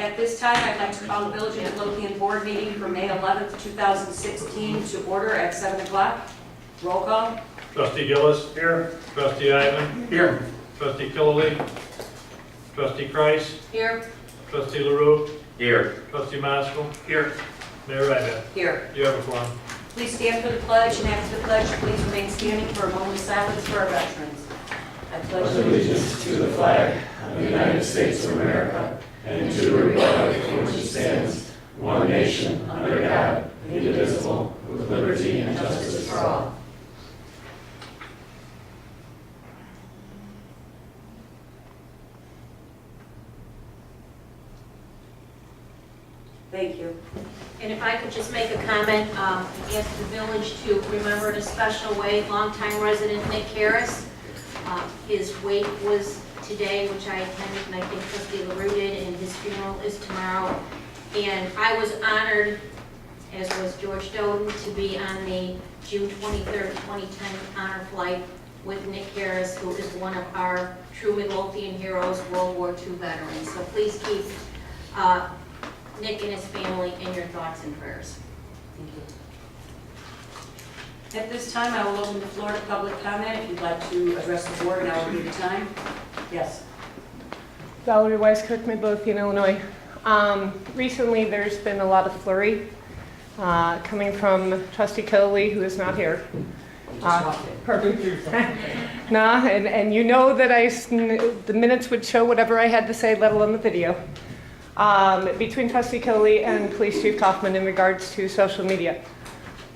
At this time, I'd like to call the Village of Midlothian Board meeting for May 11th, 2016 to order at 7 o'clock. Roll call. Trustee Gillis. Here. Trustee Ivan. Here. Trustee Killily. Trustee Kreis. Here. Trustee LaRue. Here. Trustee Maskell. Here. Mayor Ryback. Here. You have a quorum. Please stand for the pledge, and after the pledge, please remain standing for a moment of silence for our veterans. I pledge allegiance to the flag of the United States of America and to the republic for which it stands, one nation, under God, indivisible, with liberty and justice for all. Thank you. And if I could just make a comment, ask the village to remember in a special way longtime resident Nick Harris. His wake was today, which I attended, and I think Trustee LaRue did, and his funeral is tomorrow. And I was honored, as was George Doden, to be on the June 23rd, 2010 honor flight with Nick Harris, who is one of our true Midlothian heroes, World War II veterans. So please keep Nick and his family in your thoughts and prayers. Thank you. At this time, I will open the floor to public comment. If you'd like to address the board, now will be the time. Yes. Valerie Weiskirk, Midlothian, Illinois. Recently, there's been a lot of flurry coming from Trustee Killily, who is not here. Perfect. Nah, and you know that the minutes would show whatever I had to say, let alone the video. Between Trustee Killily and Police Chief Kaufman in regards to social media.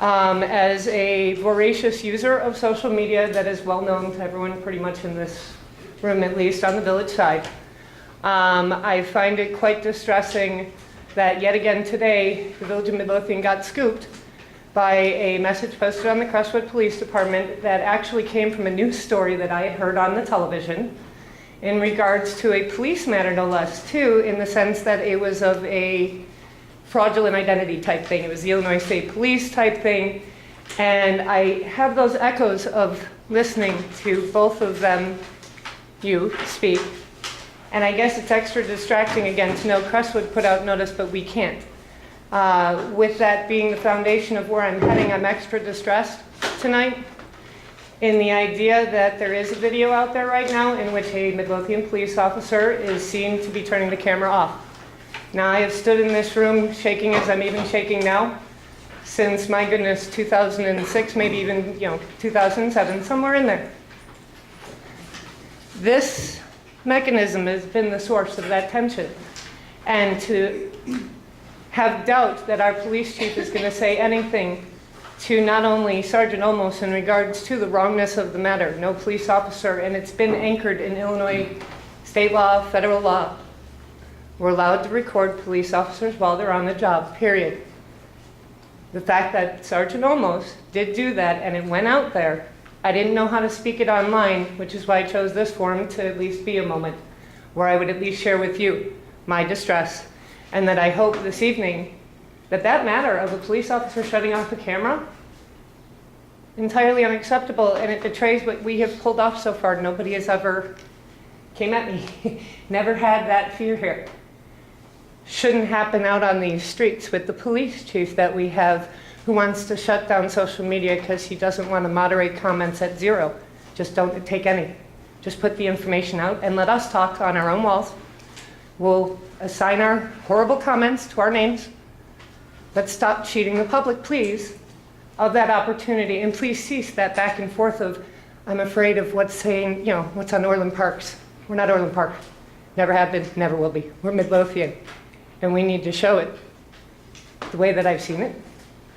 As a voracious user of social media that is well known to everyone pretty much in this room, at least on the village side, I find it quite distressing that yet again today the Village of Midlothian got scooped by a message posted on the Crestwood Police Department that actually came from a news story that I had heard on the television in regards to a police matter, no less, too, in the sense that it was of a fraudulent identity type thing. It was the Illinois State Police type thing. And I have those echoes of listening to both of them, you, speak. And I guess it's extra distracting, again, to know Crestwood put out notice, but we can't. With that being the foundation of where I'm heading, I'm extra distressed tonight in the idea that there is a video out there right now in which a Midlothian police officer is seen to be turning the camera off. Now, I have stood in this room shaking as I'm even shaking now since, my goodness, 2006, maybe even, 2007, somewhere in there. This mechanism has been the source of that tension. And to have doubt that our police chief is going to say anything to not only Sergeant Olmos in regards to the wrongness of the matter, no police officer, and it's been anchored in Illinois state law, federal law. We're allowed to record police officers while they're on the job, period. The fact that Sergeant Olmos did do that and it went out there, I didn't know how to speak it online, which is why I chose this forum to at least be a moment where I would at least share with you my distress, and that I hope this evening that matter of a police officer shutting off the camera, entirely unacceptable, and it betrays what we have pulled off so far. Nobody has ever came at me, never had that fear here. Shouldn't happen out on these streets with the police chief that we have, who wants to shut down social media because he doesn't want to moderate comments at zero. Just don't take any. Just put the information out and let us talk on our own walls. We'll assign our horrible comments to our names. Let's stop cheating the public, please, of that opportunity. And please cease that back and forth of, I'm afraid of what's saying, what's on Orland Parks. We're not Orland Park. Never have been, never will be. We're Midlothian. And we need to show it the way that I've seen it.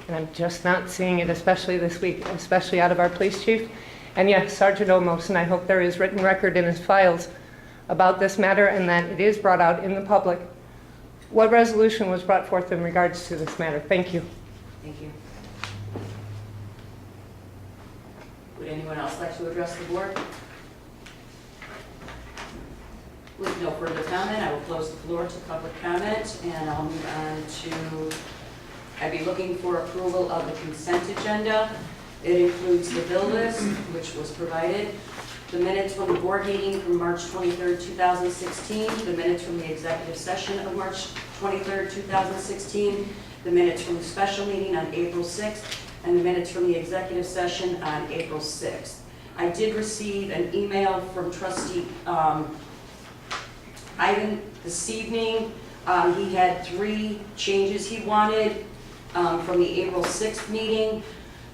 And I'm just not seeing it, especially this week, especially out of our police chief. And yes, Sergeant Olmos, and I hope there is written record in his files about this matter and that it is brought out in the public. What resolution was brought forth in regards to this matter? Thank you. Thank you. Would anyone else like to address the board? With no further comment, I will close the floor to public comment, and I'll move on to, I'd be looking for approval of the consent agenda. It includes the bill list, which was provided, the minutes from the board meeting from March 23rd, 2016, the minutes from the executive session of March 23rd, 2016, the minutes from the special meeting on April 6th, and the minutes from the executive session on April 6th. I did receive an email from trustee Ivan this evening. He had 3 changes he wanted from the April 6th meeting.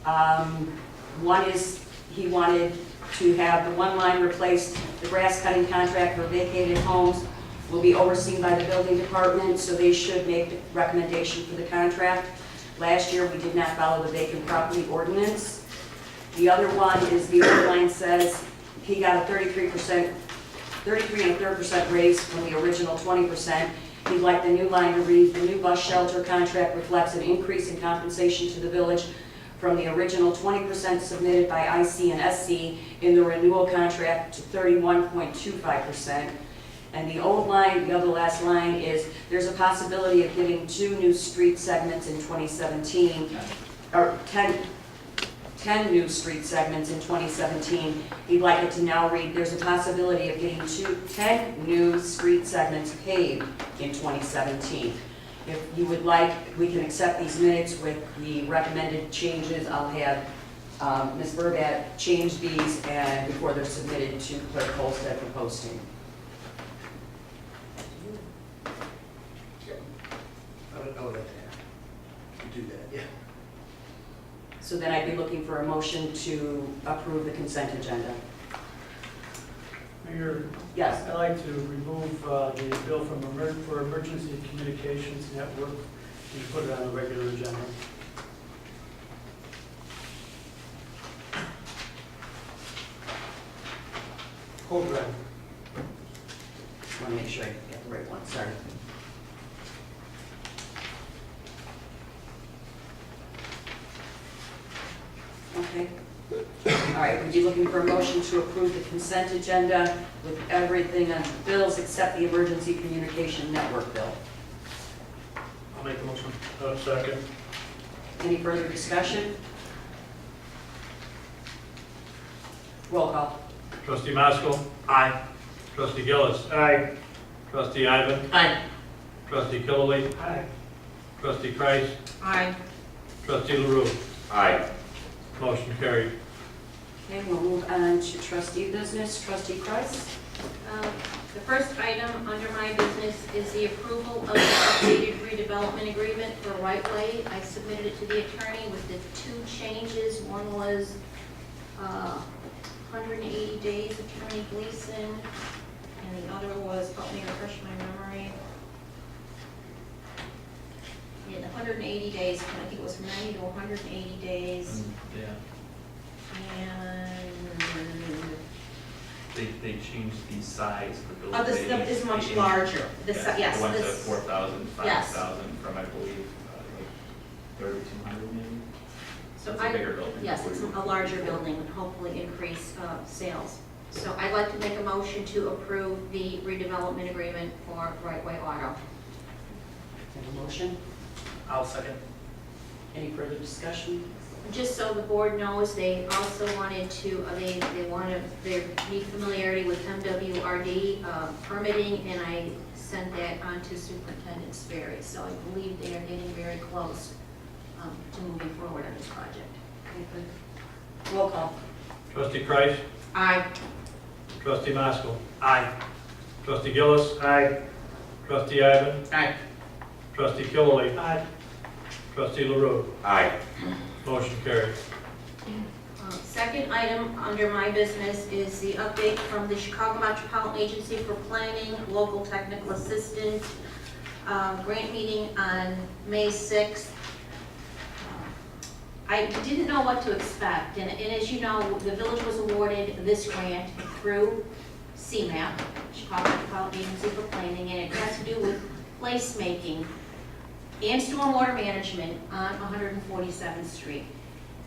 One is he wanted to have the one line replaced, the grass cutting contract for vacated homes will be overseen by the building department, so they should make the recommendation for the contract. Last year, we did not follow the vacant property ordinance. The other one is the other line says he got a 33 1/3% raise from the original 20%. He'd like the new line to read, the new bus shelter contract reflects an increase in compensation to the village from the original 20% submitted by IC and SC in the renewal contract to 31.25%. And the old line, the other last line is, there's a possibility of getting 2 new street segments in 2017, or 10 new street segments in 2017. He'd like it to now read, there's a possibility of getting 10 new street segments paved in 2017. If you would like, we can accept these minutes with the recommended changes. I'll have Ms. Verbat change these and before they're submitted to Clerk Holstead for posting. I don't know that you do that, yeah. So then I'd be looking for a motion to approve the consent agenda. Mayor, Yes. I'd like to remove the bill from for Emergency Communications Network and put it on the regular agenda. Hold on. I want to make sure I get the right one, sorry. Okay. All right, we'd be looking for a motion to approve the consent agenda with everything on the bills except the emergency communication network bill. I'll make the motion. Second. Any further discussion? Roll call. Trustee Maskell. Aye. Trustee Gillis. Aye. Trustee Ivan. Aye. Trustee Killily. Aye. Trustee Kreis. Aye. Trustee LaRue. Aye. Motion carried. Okay, we'll move on to trustee business. Trustee Kreis. The first item under my business is the approval of the updated redevelopment agreement for Right Way. I submitted it to the attorney with the 2 changes. One was 180 days, Attorney Gleason, and the other was, help me refresh my memory. Yeah, the 180 days, I think it was from 90 to 180 days. Yeah, And they changed the size of the building. oh, this is much larger. This, yes, It went to this, 4,000, Yes. 5,000 from, I believe, like 3,200 maybe. so It's a bigger building. yes, it's a larger building, and hopefully increase sales. So I'd like to make a motion to approve the redevelopment agreement for Right Way Auto. Have a motion? I'll second. Any further discussion? Just so the board knows, they also wanted to, they need familiarity with MWRD permitting, and I sent that on to Superintendent Sperry. So I believe they are getting very close to moving forward on this project. Okay, good. Roll call. Trustee Kreis. Aye. Trustee Maskell. Aye. Trustee Gillis. Aye. Trustee Ivan. Aye. Trustee Killily. Aye. Trustee LaRue. Aye. Motion carried. Second item under my business is the update from the Chicago Metropolitan Agency for Planning, Local Technical Assistance grant meeting on May 6th. I didn't know what to expect, and as you know, the village was awarded this grant through CMAP, Chicago Metropolitan Agency for Planning, and it has to do with placemaking and stormwater management on 147th Street.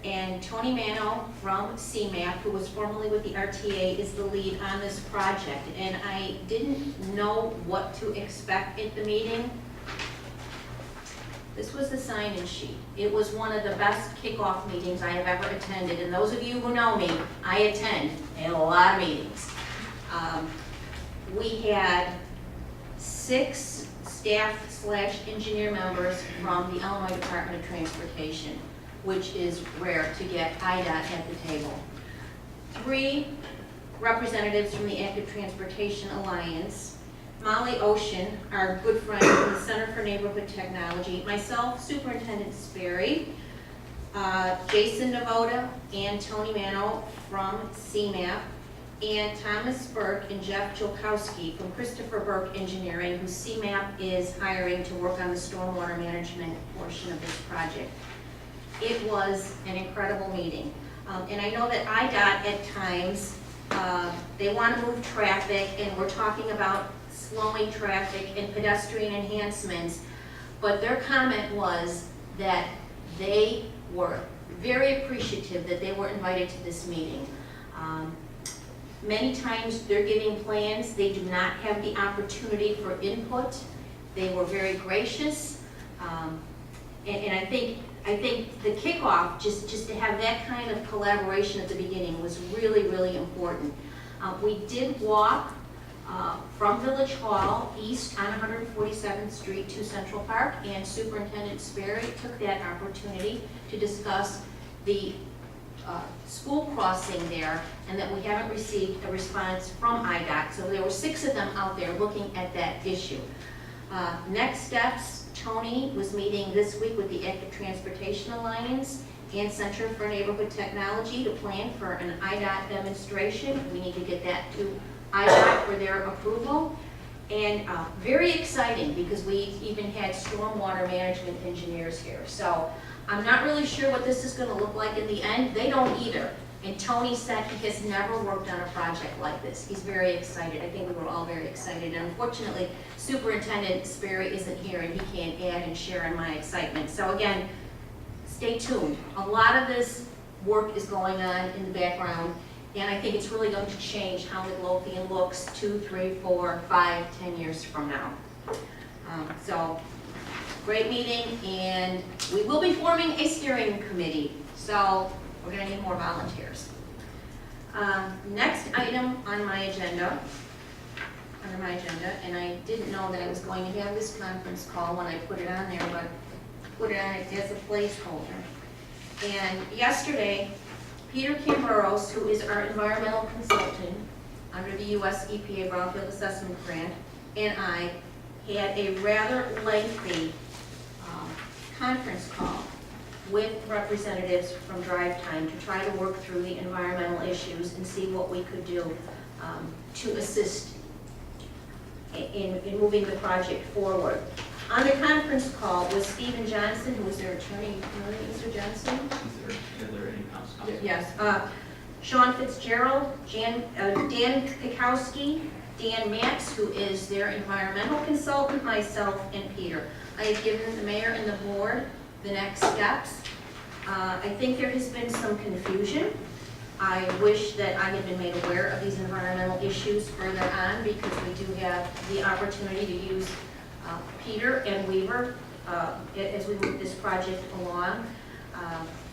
And Tony Mano from CMAP, who was formerly with the RTA, is the lead on this project. And I didn't know what to expect at the meeting. This was the sign-in sheet. It was one of the best kickoff meetings I have ever attended, and those of you who know me, I attend a lot of meetings. We had 6 staff/engineer members from the Illinois Department of Transportation, which is rare to get IDOT at the table. 3 representatives from the Active Transportation Alliance, Molly Ocean, our good friend from the Center for Neighborhood Technology, myself, Superintendent Sperry, Jason Devoda and Tony Mano from CMAP, and Thomas Burke and Jeff Jolkowski from Christopher Burke Engineering, who CMAP is hiring to work on the stormwater management portion of this project. It was an incredible meeting. And I know that IDOT at times, they want to move traffic, and we're talking about slowing traffic and pedestrian enhancements, but their comment was that they were very appreciative that they were invited to this meeting. Many times they're giving plans, they do not have the opportunity for input. They were very gracious, and I think the kickoff, just to have that kind of collaboration at the beginning was really, really important. We did walk from Village Hall east on 147th Street to Central Park, and Superintendent Sperry took that opportunity to discuss the school crossing there, and that we haven't received a response from IDOT. So there were 6 of them out there looking at that issue. Next steps, Tony was meeting this week with the Active Transportation Alliance and Center for Neighborhood Technology to plan for an IDOT demonstration. We need to get that to IDOT for their approval. And very exciting, because we even had stormwater management engineers here. So I'm not really sure what this is going to look like in the end. They don't either. And Tony said he has never worked on a project like this. He's very excited. I think we were all very excited. And unfortunately, Superintendent Sperry isn't here, and he can't add and share in my excitement. So again, stay tuned. A lot of this work is going on in the background, and I think it's really going to change how Midlothian looks 2, 3, 4, 5, 10 years from now. So, great meeting, and we will be forming a steering committee, so we're going to need more volunteers. Next item on my agenda, and I didn't know that I was going to have this conference call when I put it on there, but put it on it as a placeholder. And yesterday, Peter Camberos, who is our environmental consultant under the U.S. EPA Brownfield Assessment Grant, and I had a rather lengthy conference call with representatives from Drive Time to try to work through the environmental issues and see what we could do to assist in moving the project forward. On the conference call was Stephen Johnson, who was their attorney. Mr. Johnson? Is there any comments? Yes. Sean Fitzgerald, Dan Pikowski, Dan Max, who is their environmental consultant, myself, and Peter. I have given the mayor and the board the next steps. I think there has been some confusion. I wish that I had been made aware of these environmental issues further on, because we do have the opportunity to use Peter and Weaver as we move this project along.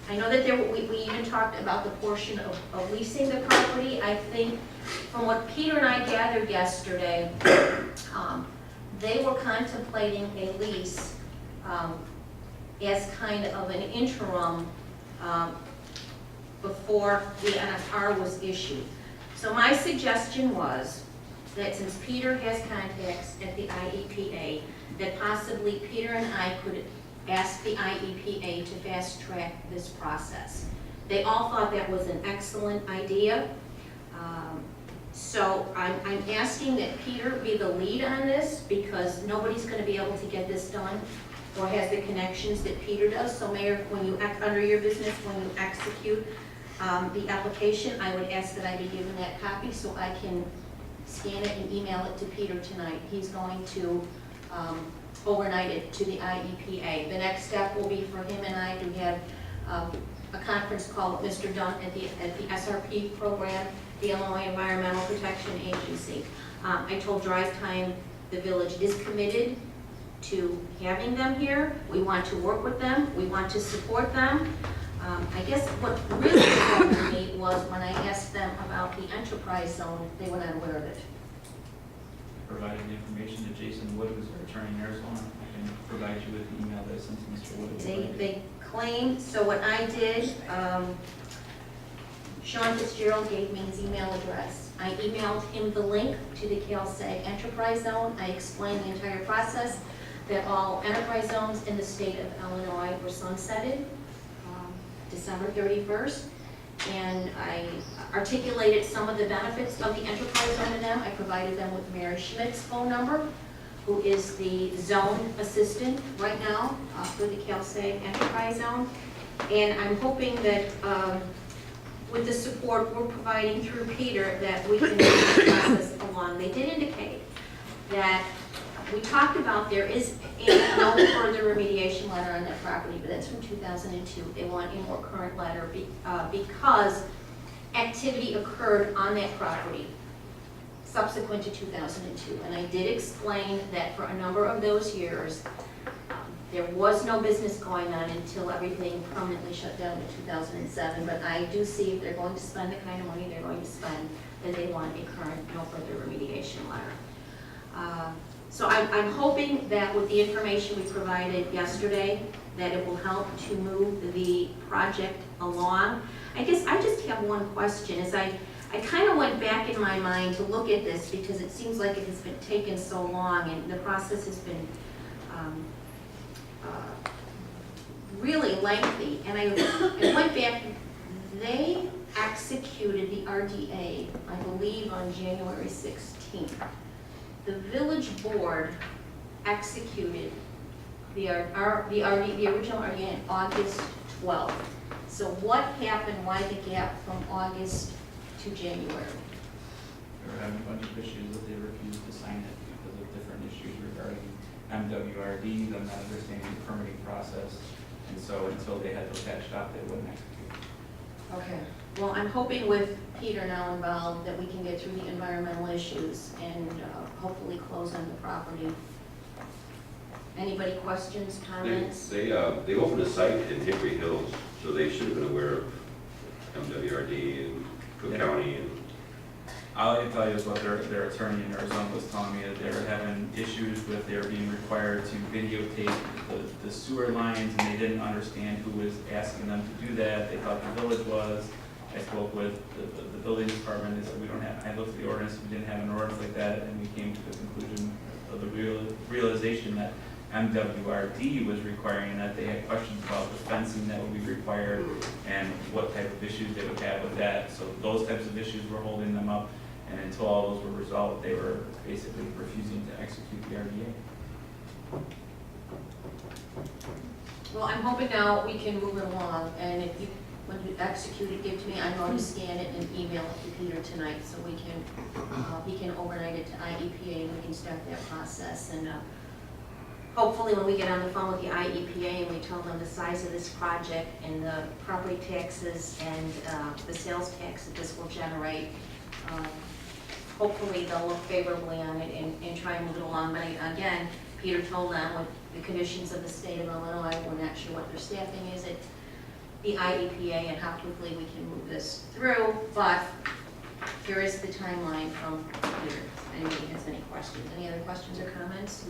I know that we even talked about the portion of leasing the property. I think from what Peter and I gathered yesterday, they were contemplating a lease as kind of an interim before the NFR was issued. So my suggestion was that since Peter has contacts at the IEPA, that possibly Peter and I could ask the IEPA to fast track this process. They all thought that was an excellent idea. So I'm asking that Peter be the lead on this, because nobody's going to be able to get this done or has the connections that Peter does. So Mayor, when you act under your business, when you execute the application, I would ask that I be given that copy so I can scan it and email it to Peter tonight. He's going to overnight it to the IEPA. The next step will be for him and I to have a conference call with Mr. Dunn at the SRP program, the Illinois Environmental Protection Agency. I told Drive Time the village is committed to having them here. We want to work with them. We want to support them. I guess what really troubled me was when I asked them about the enterprise zone, they were not aware of it. Provided the information to Jason Wood, who's our attorney in Arizona. I can provide you with the email that I sent to Mr. Wood. They claimed, so what I did, Sean Fitzgerald gave me his email address. I emailed him the link to the CalSag enterprise zone. I explained the entire process, that all enterprise zones in the state of Illinois were sunsetted December 31st. And I articulated some of the benefits of the enterprise zone to them. I provided them with Mary Schmidt's phone number, who is the zone assistant right now for the CalSag enterprise zone. And I'm hoping that with the support we're providing through Peter, that we can move the process along. They did indicate that we talked about there is no further remediation letter on that property, but that's from 2002. They want a more current letter because activity occurred on that property subsequent to 2002. And I did explain that for a number of those years, there was no business going on until everything permanently shut down in 2007. But I do see if they're going to spend the kind of money they're going to spend, that they want a current no further remediation letter. So I'm hoping that with the information we provided yesterday, that it will help to move the project along. I guess I just have one question. As I kind of went back in my mind to look at this, because it seems like it has been taken so long and the process has been really lengthy. And I went back, they executed the RDA, I believe, on January 16th. The village board executed the original RDA on August 12th. So what happened, why the gap from August to January? They were having a bunch of issues that they refused to sign it because of different issues regarding MWRD, them not understanding the permitting process. And so until they had those patched up, they wouldn't execute. Okay. Well, I'm hoping with Peter now involved that we can get through the environmental issues and hopefully close on the property. Anybody questions, comments? They opened a site in Hickory Hills, so they should have been aware of MWRD and Cook Yeah. County and. All I can tell you is what their attorney in Arizona was telling me, that they were having issues with, they were being required to videotape the sewer lines, and they didn't understand who was asking them to do that. They thought the village was. I spoke with the building department. They said we don't have, I looked at the ordinance, we didn't have an ordinance like that, and we came to the conclusion of the realization that MWRD was requiring, and that they had questions about the fencing that would be required and what type of issues they would have with that. So those types of issues were holding them up. And until all those were resolved, they were basically refusing to execute the RDA. Well, I'm hoping now we can move it along, and if you, when you execute it, give to me. I'm going to scan it and email it to Peter tonight, so we can, he can overnight it to IEPA, and we can start that process. And hopefully when we get on the phone with the IEPA and we tell them the size of this project and the property taxes and the sales tax that this will generate, hopefully they'll look favorably on it and try and move it along. But again, Peter told them with the conditions of the state of Illinois, we're not sure what their staffing is at the IEPA and how quickly we can move this through. But here is the timeline from Peter. If anybody has any questions. Any other questions or comments?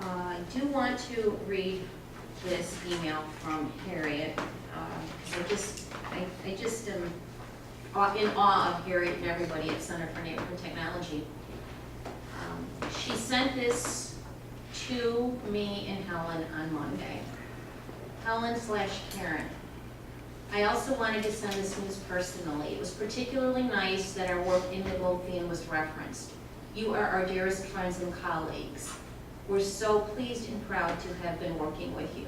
I do want to read this email from Harriet, because I just am in awe of Harriet and everybody at Center for Neighborhood Technology. She sent this to me and Helen on Monday. Helen/Karen. I also wanted to send this news personally. It was particularly nice that our work in Midlothian was referenced. You are our dearest friends and colleagues. We're so pleased and proud to have been working with you.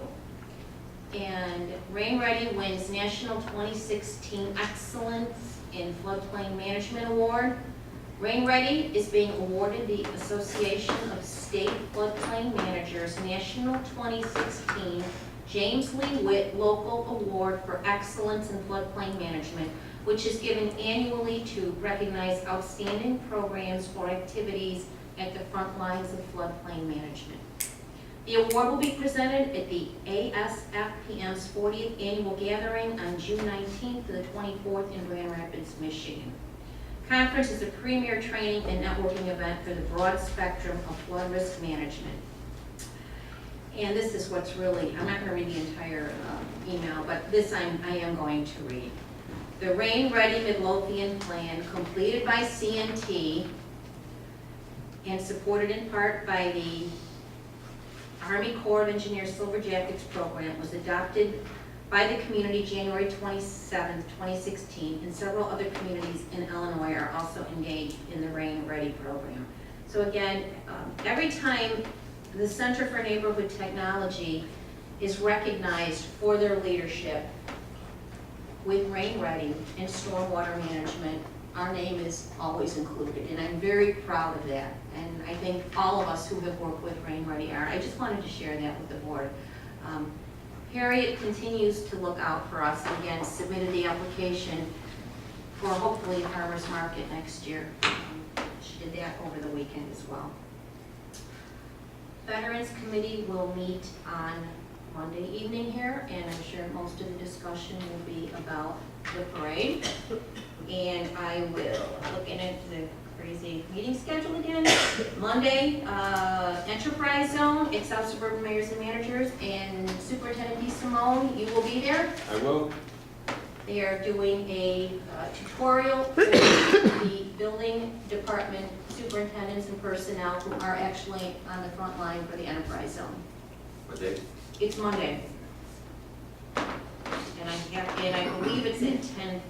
And Rain Ready wins National 2016 Excellence in Floodplain Management Award. Rain Ready is being awarded the Association of State Floodplain Managers National 2016 James Lee Witt Local Award for Excellence in Floodplain Management, which is given annually to recognize outstanding programs or activities at the front lines of floodplain management. The award will be presented at the ASFPM's 40th annual gathering on June 19th to the 24th in Grand Rapids, Michigan. Conference is a premier training and networking event for the broad spectrum of flood risk management. And this is what's really, I'm not going to read the entire email, but this I am going to read. The Rain Ready Midlothian Plan, completed by CNT and supported in part by the Army Corps of Engineers Silver Jackets program, was adopted by the community January 27, 2016, and several other communities in Illinois are also engaged in the Rain Ready program. So again, every time the Center for Neighborhood Technology is recognized for their leadership with Rain Ready and stormwater management, our name is always included, and I'm very proud of that. And I think all of us who have worked with Rain Ready are. I just wanted to share that with the board. Harriet continues to look out for us, and again, submitted the application for hopefully a farmer's market next year. She did that over the weekend as well. Veterans Committee will meet on Monday evening here, and I'm sure most of the discussion will be about the parade. And I will look into the crazy meeting schedule again. Monday, Enterprise Zone, it's South Suburban Mayors and Managers, and Superintendent DeSimone, you will be there. I will. They are doing a tutorial for the building department superintendents and personnel who are actually on the front line for the Enterprise Zone. What day? It's Monday. And I believe it's at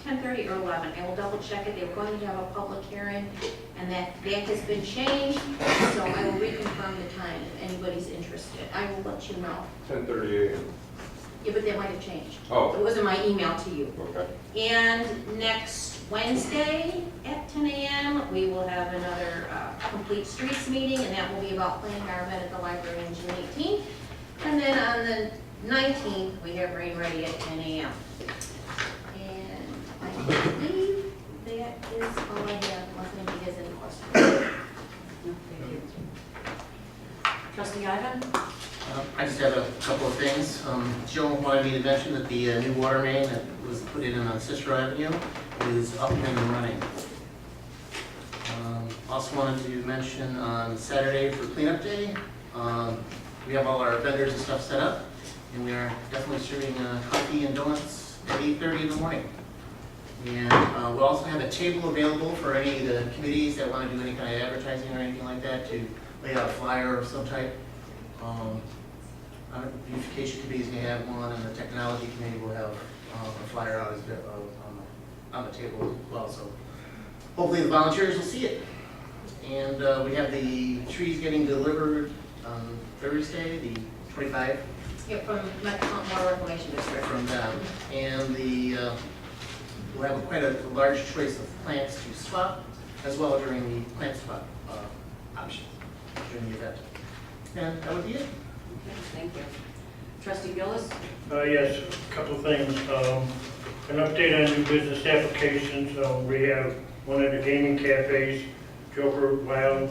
10:30 or 11. I will double check it. They were going to have a public hearing, and that has been changed, so I will reconfirm the time if anybody's interested. I will let you know. 10:30 a.m. Yeah, but that might have changed. Oh. It was in my email to you. Okay. And next Wednesday at 10 a.m., we will have another Complete Streets meeting, and that will be about planning our event at the library on June 18th. And then on the 19th, we have Rain Ready at 10 a.m. And I believe that is all I have, unless anybody has any questions. No, thank you. Trustee Ivan? I just have a couple of things. Joe wanted me to mention that the new water main that was put in on Cicero Avenue is up and running. Also wanted to mention on Saturday for cleanup day, we have all our vendors and stuff set up, and we are definitely serving coffee and donuts at 8:30 in the morning. And we'll also have a table available for any of the committees that want to do any kind of advertising or anything like that, to lay out a flyer of some type. The beautification committee is going to have one, and the technology committee will have a flyer out on the table as well. So hopefully the volunteers will see it. And we have the trees getting delivered on Thursday, the 25th. Yeah, from Metropolitan Water Reclamation District. From them. And we'll have quite a large choice of plants to swap, as well during the plant swap option during the event. And that would be it. Okay, thank you. Trustee Gillis? Yes, a couple of things. An update on new business applications. We have one of the gaming cafes, Joker Wild.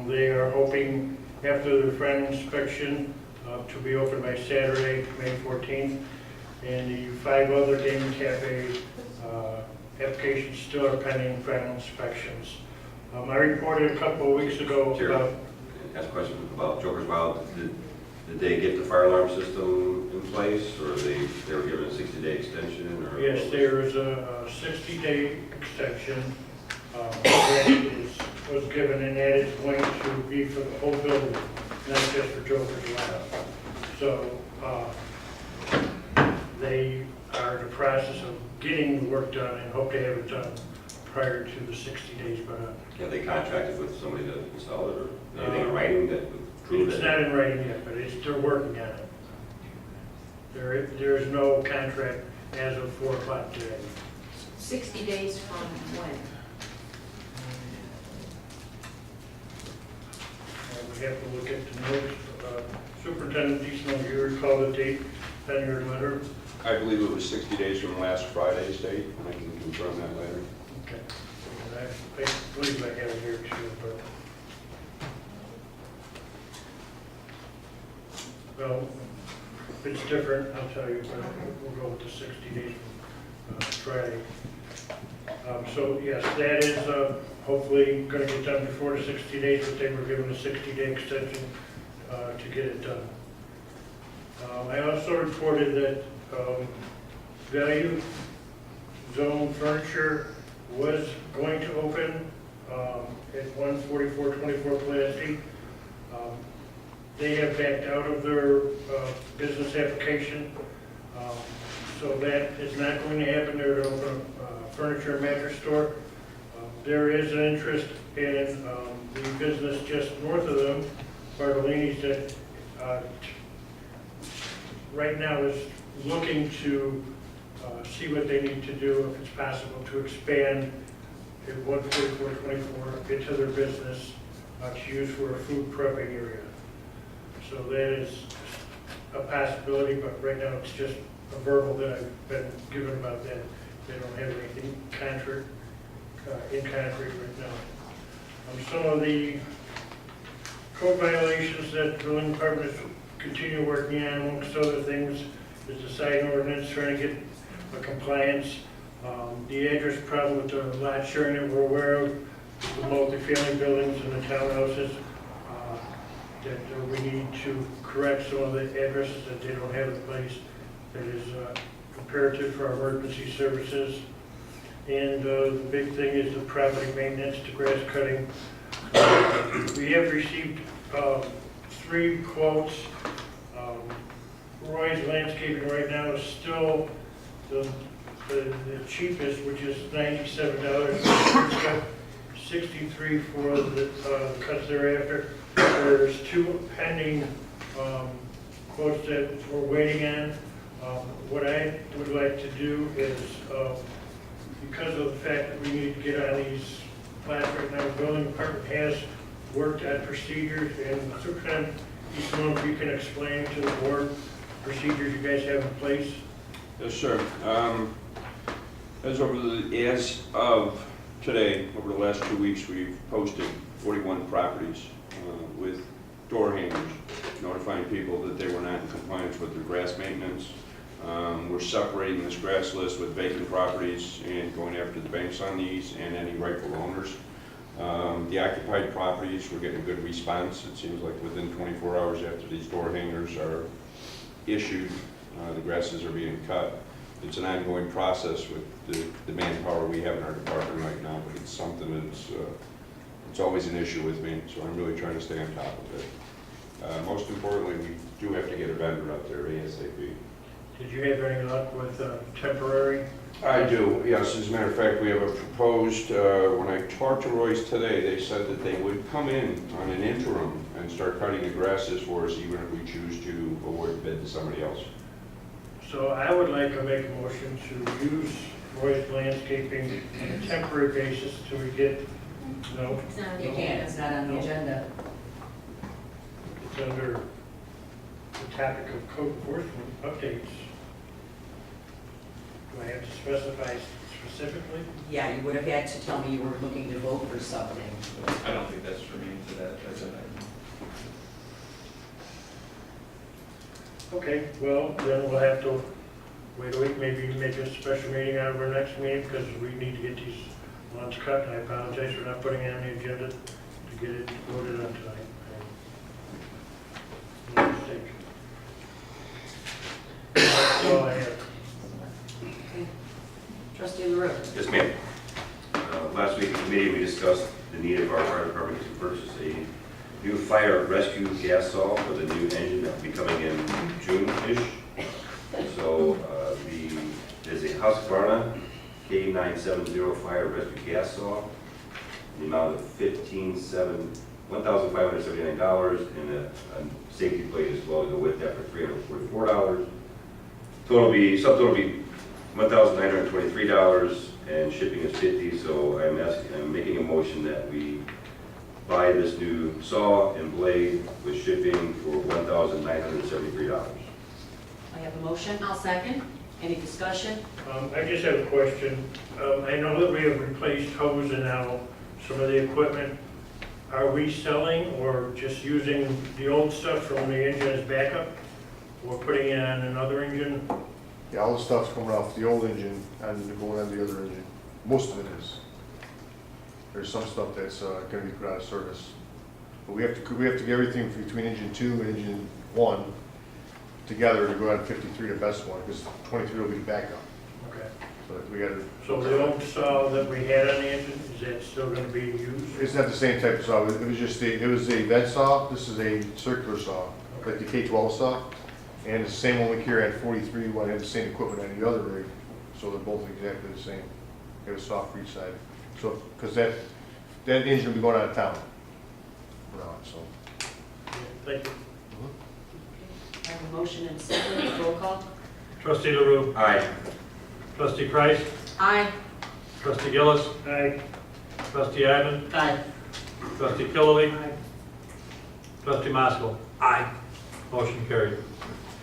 They are hoping after the final inspection to be open by Saturday, May 14th. And the 5 other gaming cafe applications still are pending final inspections. I reported a couple of weeks ago Jerry, about... ask a question about Joker's Wild. Did they get the fire alarm system in place, or they were given a 60-day extension? Or Yes, there is a 60-day extension that was given, and that is going to be for the whole building, not just for Joker's Lab. So they are in the process of getting the work done and hope to have it done prior to the 60 days. But have they contracted with somebody to install it, or anything in writing that would prove it's it? not in writing yet, but they're working on it. There is no contract as of 4 o'clock today. 60 days from when? We have to look at the notes. Superintendent DeSimone, you recall the date on your letter? I believe it was 60 days from last Friday's date, and I can confirm that later. Okay. And I believe I have it here too, but well, if it's different, I'll tell you, but we'll go with the 60 days from Friday. So yes, that is hopefully going to get done before the 60 days, but they were given a 60-day extension to get it done. I also reported that Value Zone Furniture was going to open at 14424 Pulaski. They have backed out of their business application, so that is not going to happen. They're going to open a furniture and mattress store. There is an interest in the business just north of them, Bartolini's, that right now is looking to see what they need to do, if it's possible, to expand at 14424 into their business to use for a food prepping area. So that is a possibility, but right now it's just a verbal that I've been given about that. They don't have anything in concrete right now. Some of the code violations that the building department is continue working on, amongst other things, is the sign ordinance, trying to get a compliance. The address problem with the lot sharing that we're aware of, the multifamily buildings and the townhouses, that we need to correct some of the addresses that they don't have in place. That is imperative for our emergency services. And the big thing is the property maintenance, the grass cutting. We have received 3 quotes. Roy's Landscaping right now is still the cheapest, which is $97 for $63 for the cuts thereafter. There's 2 pending quotes that we're waiting on. What I would like to do is, because of the fact that we need to get on these plans right now, the building department has worked on procedures, and Superintendent Easton, if you can explain to the board procedures you guys have in place. Yes, sir. As of today, over the last 2 weeks, we've posted 41 properties with door hangers, notifying people that they were not in compliance with their grass maintenance. We're separating this grass list with vacant properties and going after the banks on these and any rightful owners. The occupied properties, we're getting a good response. It seems like within 24 hours after these door hangers are issued, the grasses are being cut. It's an ongoing process with the manpower we have in our department right now, but it's something that's it's always an issue with me, so I'm really trying to stay on top of it. Most importantly, we do have to get a vendor up there ASAP. Did you have any luck with temporary? I do, yes. As a matter of fact, we have a proposed, when I talked to Royce today, they said that they would come in on an interim and start cutting the grasses for us, even if we choose to award the bid to somebody else. So I would like to make a motion to use Roy's Landscaping on a temporary basis until we get, no, It's not- You can't, it's not on the agenda. it's under the topic of code enforcement updates. Do I have to specify specifically? Yeah, you would have had to tell me you were looking to vote for something. I don't think that's germane to that agenda item. Okay, well, then we'll have to wait a week, maybe make a special meeting out of our next meeting, because we need to get these lawns cut, and I apologize for not putting it on the agenda to get it voted on tonight. My mistake. That's all I have. Okay. Trustee LaRue. Yes, ma'am. Last week in committee, we discussed the need of our fire department to purchase a new fire rescue gas saw with a new engine that will be coming in June-ish. So there's a Husqvarna K970 fire rescue gas saw, the amount of $1,579, and a safety plate as well to go with that for $344. Subtotal will be $1,923, and shipping is $50. So I'm making a motion that we buy this new saw and blade with shipping for $1,973. I have a motion. I'll second. Any discussion? I just have a question. I know that we have replaced hose and now some of the equipment. Are we selling or just using the old stuff from the engine as backup? we're putting in another engine. Yeah, all the stuff's coming off the old engine and going on the other engine. Most of it is. There's some stuff that's gonna be put out of service. But we have to get everything between engine 2 and engine 1 together to go on 53, the best one, because 23 will be the backup. Okay. So we gotta, So the old saw that we had on the engine, is that still gonna be used? it's not the same type of saw. It was just it was a vent saw. This is a circular saw, like the K12 saw. And it's the same one we carry on 43, one had the same equipment on the other rig. So they're both exactly the same. They have a saw for each side. So, because that engine will be going out of town. No, so. Thank you. I have a motion and a second, roll call. Trustee LaRue. Aye. Trustee Kreis. Aye. Trustee Gillis. Aye. Trustee Ivan. Aye. Trustee Killily. Trustee Maskell. Aye. Motion carried.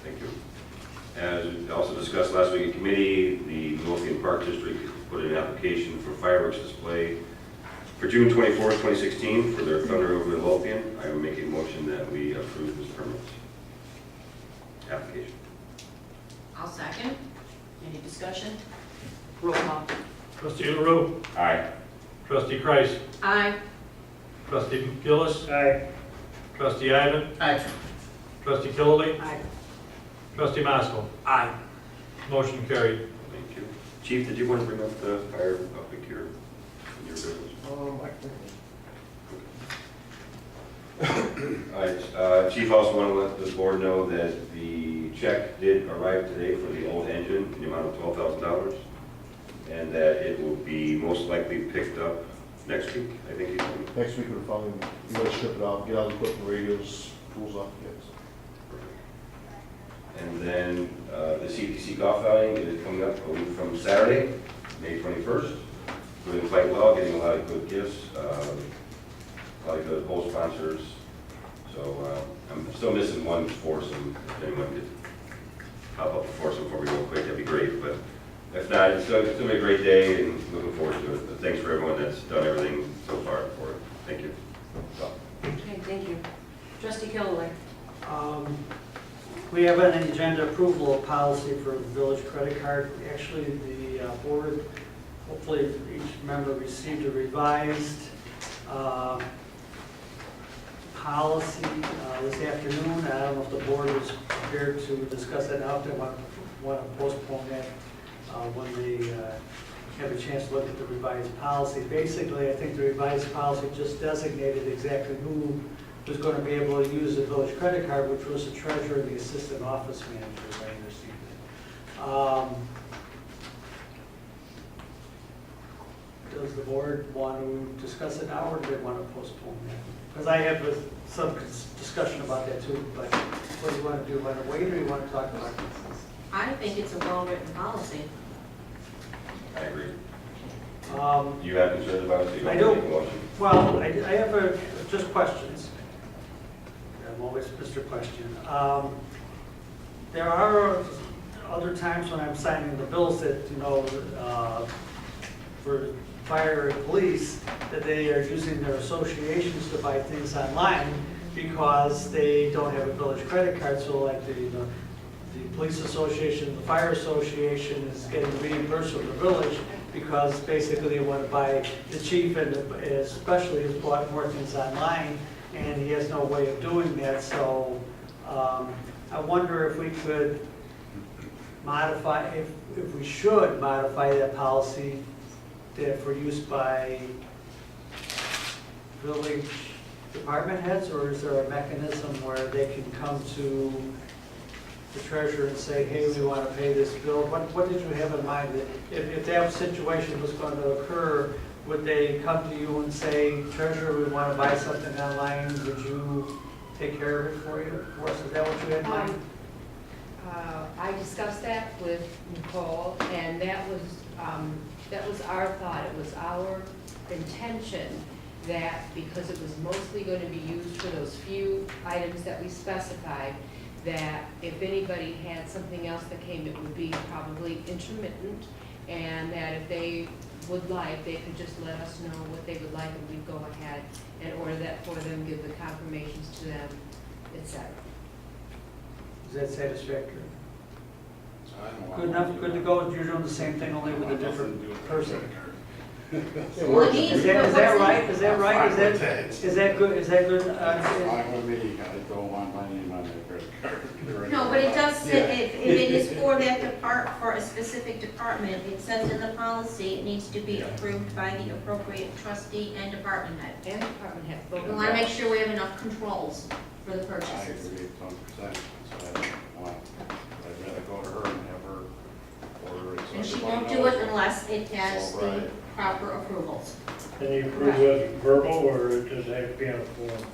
Thank you. As we also discussed last week in committee, the Midlothian Park District put in an application for fireworks display for June 24th, 2016 for their Thunder over Midlothian. I will make a motion that we approve this permit application. I'll second. Any discussion? Roll call. Trustee LaRue. Aye. Trustee Kreis. Aye. Trustee Gillis. Aye. Trustee Ivan. Aye. Trustee Killily. Aye. Trustee Maskell. Aye. Motion carried. Thank you. Chief, did you want to bring up the fire up here in your business? All right, Chief, also want to let the board know that the check did arrive today for the old engine in the amount of $12,000, and that it will be most likely picked up next week, I think he told me. Next week we're probably, we're gonna ship it out, get all the equipment, radios, tools off the kids. And then the CPC golf outing is coming up a week from Saturday, May 21st. Doing quite well, getting a lot of good gifts, a lot of good whole sponsors. So I'm still missing one foursome. If anyone could pop up a foursome for me real quick, that'd be great. But if not, it's going to be a great day and looking forward to it. But thanks for everyone that's done everything so far for it. Thank you. Okay, thank you. Trustee Killaway. We have an agenda approval of policy for the village credit card. Actually, the board, hopefully each member received a revised policy this afternoon. I don't know if the board is prepared to discuss that now, if they want to postpone that when they have a chance to look at the revised policy. Basically, I think the revised policy just designated exactly who was going to be able to use the village credit card, which was the treasurer and the assistant office manager, as I understand it. Does the board want to discuss it now, or do they want to postpone that? Because I have some discussion about that too, but what do you want to do? Want to wait, or do you want to talk about it? I think it's a well-written policy. I agree. Um, You have concerns about it, so you I want to do. make a motion? Well, I have just questions. I'm always Mr. Question. There are other times when I'm signing the bills that, for fire and police, that they are using their associations to buy things online because they don't have a village credit card. So like the police association, the fire association is getting reimbursed from the village because basically they want to buy, the chief and especially has bought more things online, and he has no way of doing that. So I wonder if we could modify, if we should modify that policy that for use by village department heads, or is there a mechanism where they can come to the treasurer and say, hey, we want to pay this bill? What did you have in mind? That if that situation was going to occur, would they come to you and say, treasurer, we want to buy something online, would you take care of it for us? Is that what you had in mind? I discussed that with Nicole, and that was our thought. It was our intention that because it was mostly going to be used for those few items that we specified, that if anybody had something else that came, it would be probably intermittent, and that if they would like, they could just let us know what they would like, and we'd go ahead and order that for them, give the confirmations to them, etc. Is that satisfactory? I don't want Good enough, good to go, you're doing the same thing, only with a different person. Well, it needs- Is that right? Is that right? I'm fine with Is that good, is that good? Fine with me, I don't want my name on that credit card. No, but it does say, if it is for that for a specific department, it says in the policy, it needs to be approved by the appropriate trustee and department head. And department head, both. We want to make sure we have enough controls for the I purchases. agree 100%, so I don't want, I'd rather go to her and have her order it. so And she everybody won't do knows. it unless it has It's all the right. proper approvals. Can you approve it verbal, or does it have to be on a form?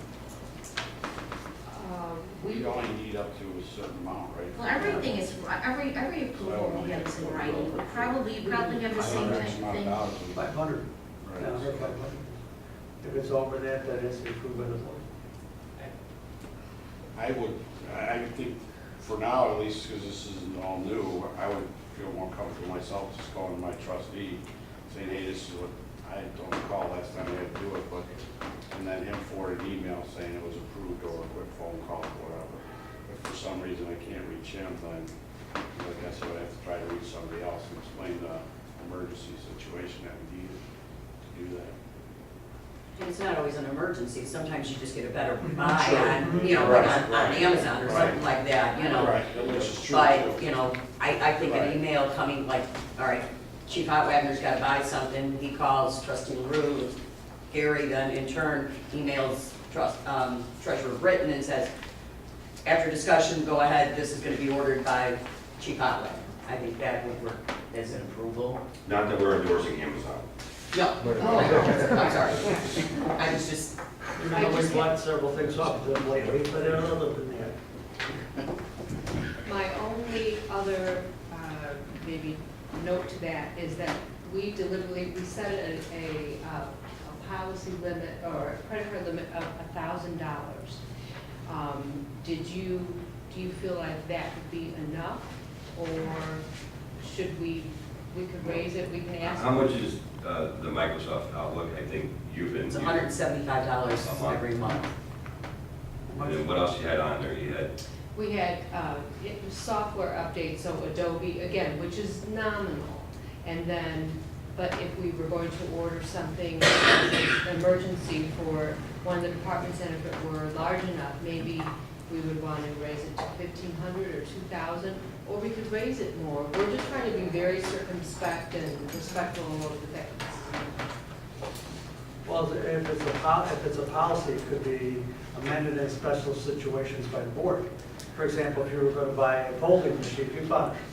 We only need up to a certain amount, right? Well, everything is, every approval we have is in writing. You probably have the same type of thing. 500. Right. Down here, 500. If it's over that, that has to be approved by the board. I think, for now at least, because this isn't all new, I would feel more comfortable myself just going to my trustee, saying, hey, this is what, I don't recall last time I had to do it, but, and then him forward an email saying it was approved, or a quick phone call or whatever. If for some reason I can't reach him, then I guess I would have to try to reach somebody else and explain the emergency situation that we needed to do that. And it's not always an emergency, sometimes you just get a better Sure. buy on, you know, like on Amazon or something like that, you know. Right, which is true But, too. you know, I think Right. an email coming like, all right, Chief Hot Wagner's got to buy something, he calls Trustee LaRue, Gary then in turn emails Treasurer Britton and says, after discussion, go ahead, this is going to be ordered by Chief Hot Wagner. I think that would work as an approval. Not that we're endorsing Amazon. No, I'm sorry. I was just, Even though we've bought several things off of them lately, but they're other than that. My only other, maybe note to that is that we deliberately, we set a policy limit or a credit card limit of $1,000. Do you feel like that would be enough? Or should we could raise it, we can ask? How much is the Microsoft Outlook? I think you've been. it's $175 every month. And then what else you had on there? You had, We had software updates, so Adobe, again, which is nominal. And then, but if we were going to order something as an emergency for one of the departments, and if it were large enough, maybe we would want to raise it to 1,500 or 2,000, or we could raise it more. We're just trying to be very circumspect and respectful of the things. Well, if it's a policy, it could be amended in special situations by the board. For example, if you were going to buy a folding machine,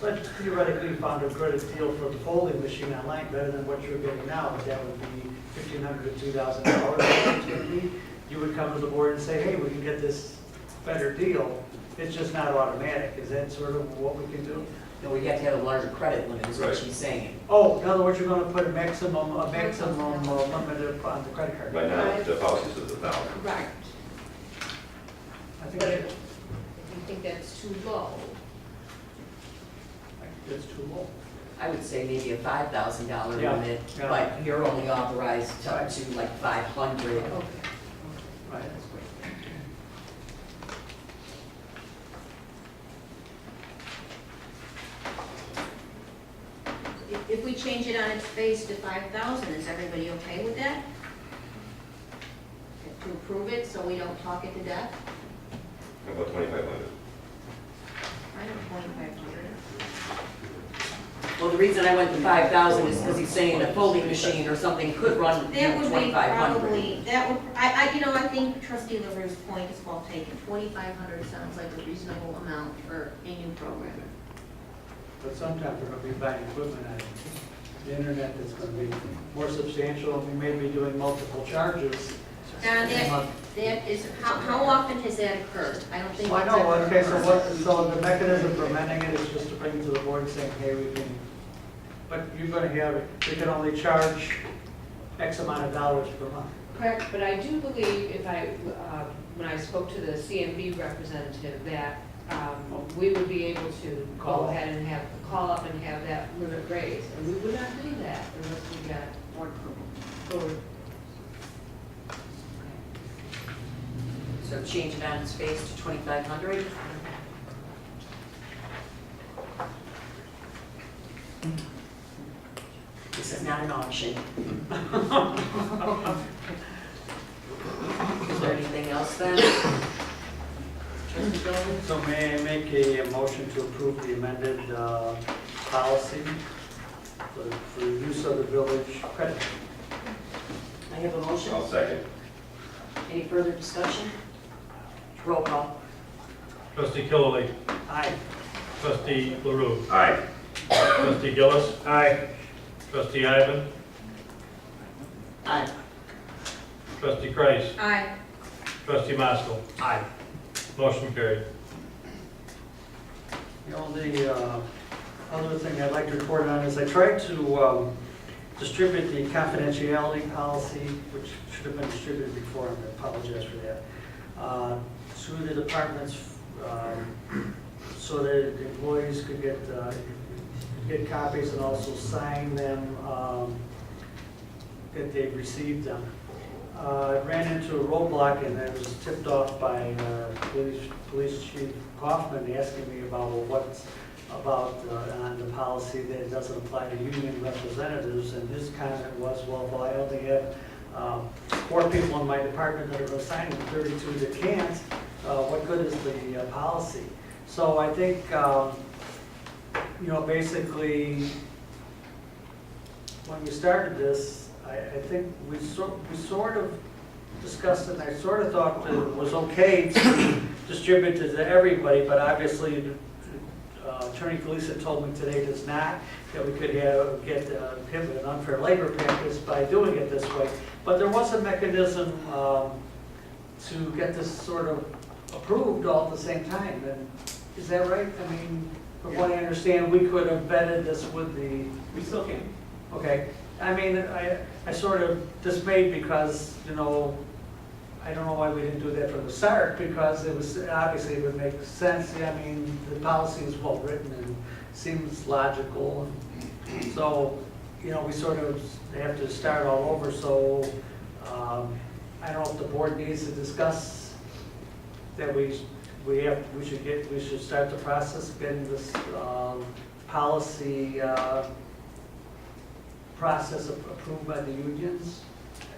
let's theoretically found a good deal for the folding machine online, better than what you're getting now, but that would be $1,500 to $2,000. You would come to the board and say, hey, we can get this better deal. It's just not automatic. Is that sort of what we can do? No, we have to have a larger credit limit, is what Right. she's saying. Oh, in other words, you're going to put a maximum limit on the credit card. right now, the policy says 1,000. Right. I think But that's if you think that's too low, too low. I would say maybe a $5,000 Yeah, limit, yeah. but you're only authorized to like 500. okay. Right. If we change it on its face to 5,000, is everybody okay with that? To approve it, so we don't talk it to death? How about 2,500? I know 2,500. Well, the reason I went to 5,000 is because he's saying a folding machine or something could run That would be 2,500. probably, that would, I think trustee LaRue's point is well taken. 2,500 sounds like a reasonable amount for a new program. But sometimes we're going to be buying equipment on the internet that's going to be more substantial, and we may be doing multiple charges. Now, that is, how often has that occurred? I don't think. Well, I it's know, ever okay, occurred. so the mechanism for amending it is just to bring it to the board saying, hey, we can, but you're going to have, we can only charge X amount of dollars per month. Correct, but I do believe if when I spoke to the CMB representative, that we would be able to go ahead and call up and have that limit raised. And we would not do that unless we got more approval. So change it on its face to 2,500? not an auction. Is there anything else then? Trustee Dolan? So may I make a motion to approve the amended policy for the use of the village credit? I have a motion. I'll second. Any further discussion? Roll call. Trustee Killalay. Aye. Trustee LaRue. Aye. Trustee Gillis. Aye. Trustee Ivan. Aye. Trustee Kreis. Aye. Trustee Maskell. Aye. Motion carried. The only other thing I'd like to report on is I tried to distribute the confidentiality policy, which should have been distributed before, and I apologize for that, through the departments so that the employees could get copies and also sign them that they've received them. I ran into a roadblock and I was tipped off by Police Chief Kaufman asking me about, well, what's about on the policy that it doesn't apply to union representatives, and his comment was, well, if I only have 4 people in my department that are going to sign and 32 that can't, what good is the policy? So I think, basically, when we started this, I think we sort of discussed it, and I sort of thought that it was okay to distribute it to everybody, but obviously Attorney Felisa told me today does not, that we could get him an unfair labor practice by doing it this way. But there was a mechanism to get this sort of approved all at the same time. And is that right? I mean, from what I understand, we could have vetted this with the... We still can. Okay. I mean, I sort of dismayed because, I don't know why we didn't do that from the start, because it was, obviously it would make sense. I mean, the policy is well written and seems logical. And so, we sort of have to start all over. So I don't know if the board needs to discuss that we should start the process of getting this policy process approved by the unions.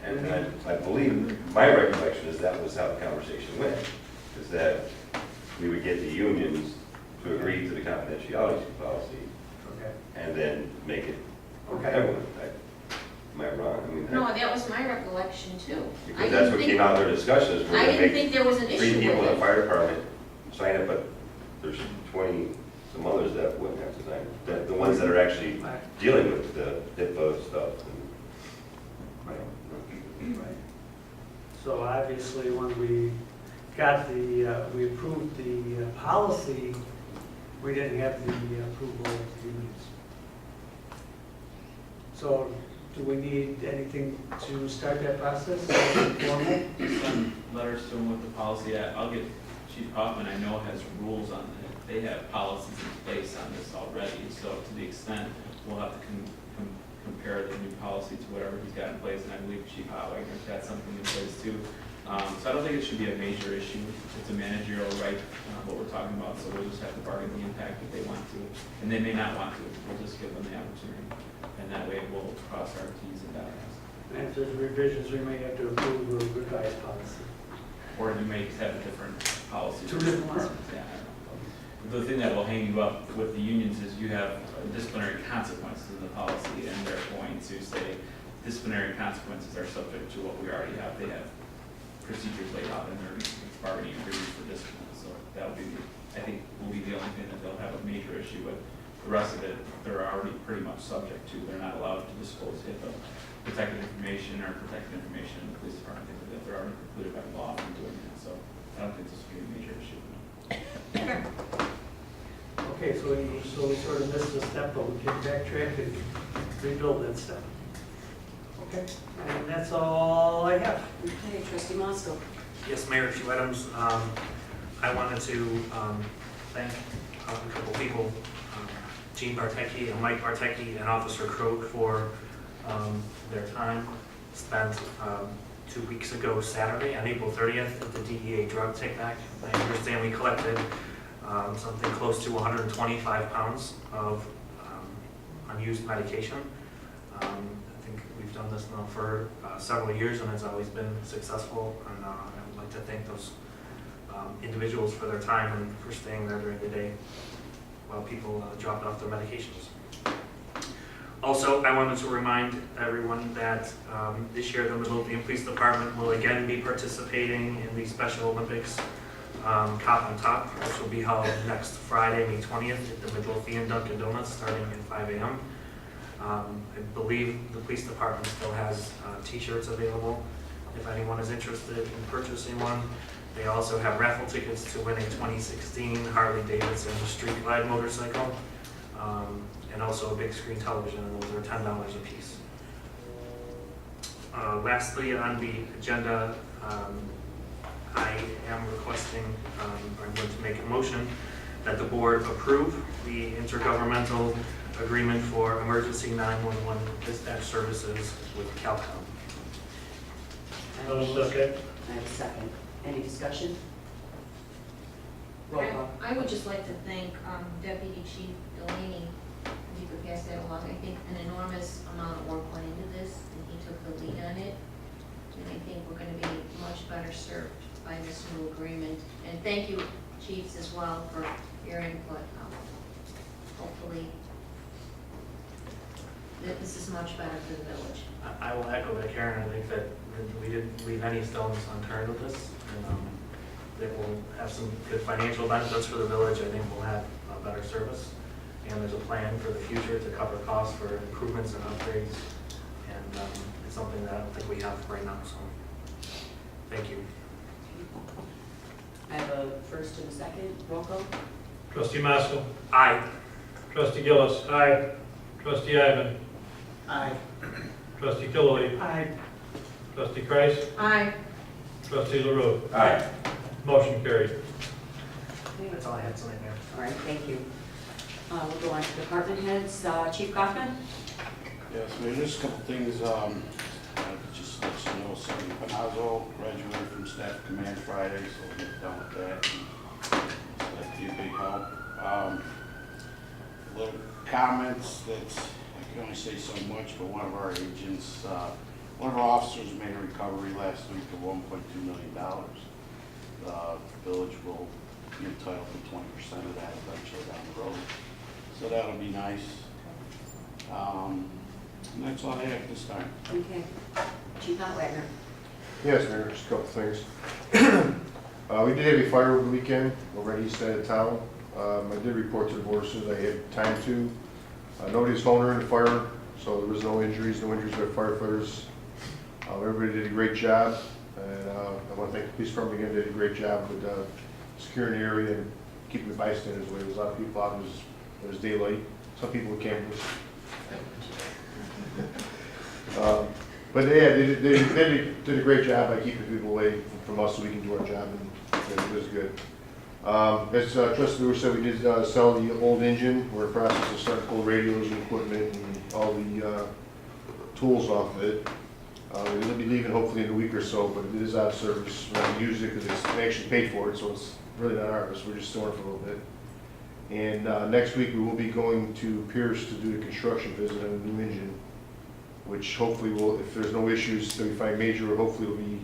And I believe, my recollection is that was how the conversation went, is that we would get the unions to agree to the confidentiality policy Okay. and then make it Okay. everyone. Am I wrong? I mean, No, that was my recollection too. I because that's didn't what think- came out in their discussions. We're I gonna didn't make think there was an 3 issue people in with the it. fire department sign it, but there's 20 some others that wouldn't have to sign it. The ones that are actually Right. dealing with the HIPAA stuff. Right. So obviously, when we got we approved the policy, we didn't have the approval of the unions. So do we need anything to start that process? Formal? Send letters to them with the policy. I'll get Chief Kaufman, I know has rules on it. They have policies in place on this already, so to the extent we'll have to compare the new policy to whatever he's got in place, and I believe Chief Hotwagner's got something in place too. So I don't think it should be a major issue. It's a managerial right, what we're talking about, so we'll just have to bargain the impact if they want to. And they may not want to, we'll just give them the opportunity. And that way we'll cross our T's and dot I's. And if there's revisions, we may have to approve the revised policy. Or you may have a different policy. 2 different ones? Yeah, I don't know. The thing that will hang you up with the unions is you have disciplinary consequences in the policy, and they're going to say disciplinary consequences are subject to what we already have. They have procedures laid out in their bargaining agreements for discipline, so that'll be, I think, will be the only thing that they'll have a major issue with. The rest of it, they're already pretty much subject to. They're not allowed to disclose HIPAA protected information or protected information in the police department, things like that. They're already precluded by law from doing that, so I don't think this will be a major issue. Okay, so we sort of missed a step, but we can backtrack and rebuild that step. Okay, and that's all I have. Okay, Trustee Moskowitz. Yes, Mayor, a few items. I wanted to thank a couple people, Gene Bartecki and Mike Bartecki and Officer Croak for their time spent 2 weeks ago Saturday on April 30th at the DEA drug take-back. I understand we collected something close to 125 pounds of unused medication. I think we've done this now for several years, and it's always been successful. And I would like to thank those individuals for their time and for staying there during the day while people dropped off their medications. Also, I wanted to remind everyone that this year the Midlothian Police Department will again be participating in the Special Olympics Cop on Top, which will be held next Friday, May 20th at the Midlothian Dunkin' Donuts starting at 5 a.m. I believe the police department still has t-shirts available if anyone is interested in purchasing one. They also have raffle tickets to win a 2016 Harley Davidson Street Glide motorcycle, and also a big screen television, and those are $10 a piece. Lastly, on the agenda, I am requesting, I'm going to make a motion that the board approve the intergovernmental agreement for emergency 911 dispatch services with CalCom. I'll second. I have a second. Any discussion? Roll call. I would just like to thank Deputy Chief Delaney, if you could pass that along. I think an enormous amount of work went into this, and he took the lead on it. And I think we're going to be much better served by this new agreement. And thank you, chiefs, as well, for your input. Hopefully, that this is much better for the village. I will echo that, Karen. I think that we didn't leave any stones unturned with this, and that will have some good financial benefits for the village. I think we'll have a better service, and there's a plan for the future to cover costs for improvements and upgrades, and it's something that I don't think we have right now, so thank you. I have a first and a second. Roll call. Trustee Masko. Aye. Trustee Gillis. Aye. Trustee Ivan. Aye. Trustee Killoy. Aye. Trustee Kreis. Aye. Trustee LaRue. Aye. Motion carried. That's all I had tonight, Mayor. All right, thank you. We'll go on to department heads. Chief Kaufman? Yes, Mayor, just a couple things, just let you know, Sonny Panazzo graduated from Staff Command Friday, so we'll get done with that. So that'd be a big help. Little comments that, I can only say so much, but one of our agents, one of our officers made a recovery last week of $1.2 million. The village will be entitled to 20% of that eventually down the road. So that'll be nice. And that's all I have this time. Okay. Chief Wagner? Yes, Mayor, just a couple things. We did have a fire over the weekend over at east side of town. I did report to the board as soon as I had time to. Nobody's fallen during the fire, so there was no injuries by firefighters. Everybody did a great job, and I want to thank the police department again. Did a great job with securing the area and keeping the bystanders away. There was a lot of people out. It was daylight. Some people were campers. But yeah, they did a great job by keeping people away from us so we can do our job, and it was good. As Trustee Lewis said, we did sell the old engine. We're in the process of starting to pull radios and equipment and all the tools off of it. It'll be leaving hopefully in a week or so, but it is out of service. We're not using it because it's actually paid for it, so it's really not ours. We're just storing it for a little bit. And next week we will be going to Pierce to do a construction visit on a new engine, which hopefully will, if there's no issues that we find major, hopefully we'll be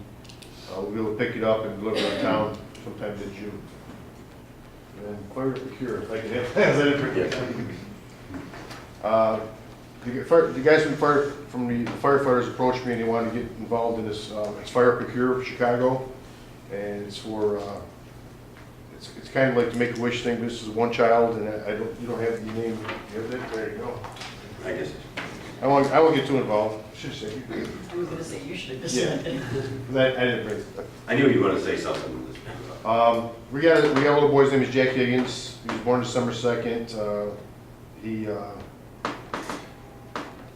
able to pick it up and deliver it to town sometime in June. And fire to procure, if I can have plans, I didn't forget. The guys from the firefighters approached me and they wanted to get involved in this. It's Fire Procure Chicago, and it's for it's kind of like the Make-A-Wish thing. This is one child, and you don't have the name. You have it? There you go. I guess. I won't get too involved. Should say. I was gonna say, you should have Yeah. said it. I didn't bring it. I knew you were going to say something. We got a little boy's name is Jack Higgins. He was born December 2nd. He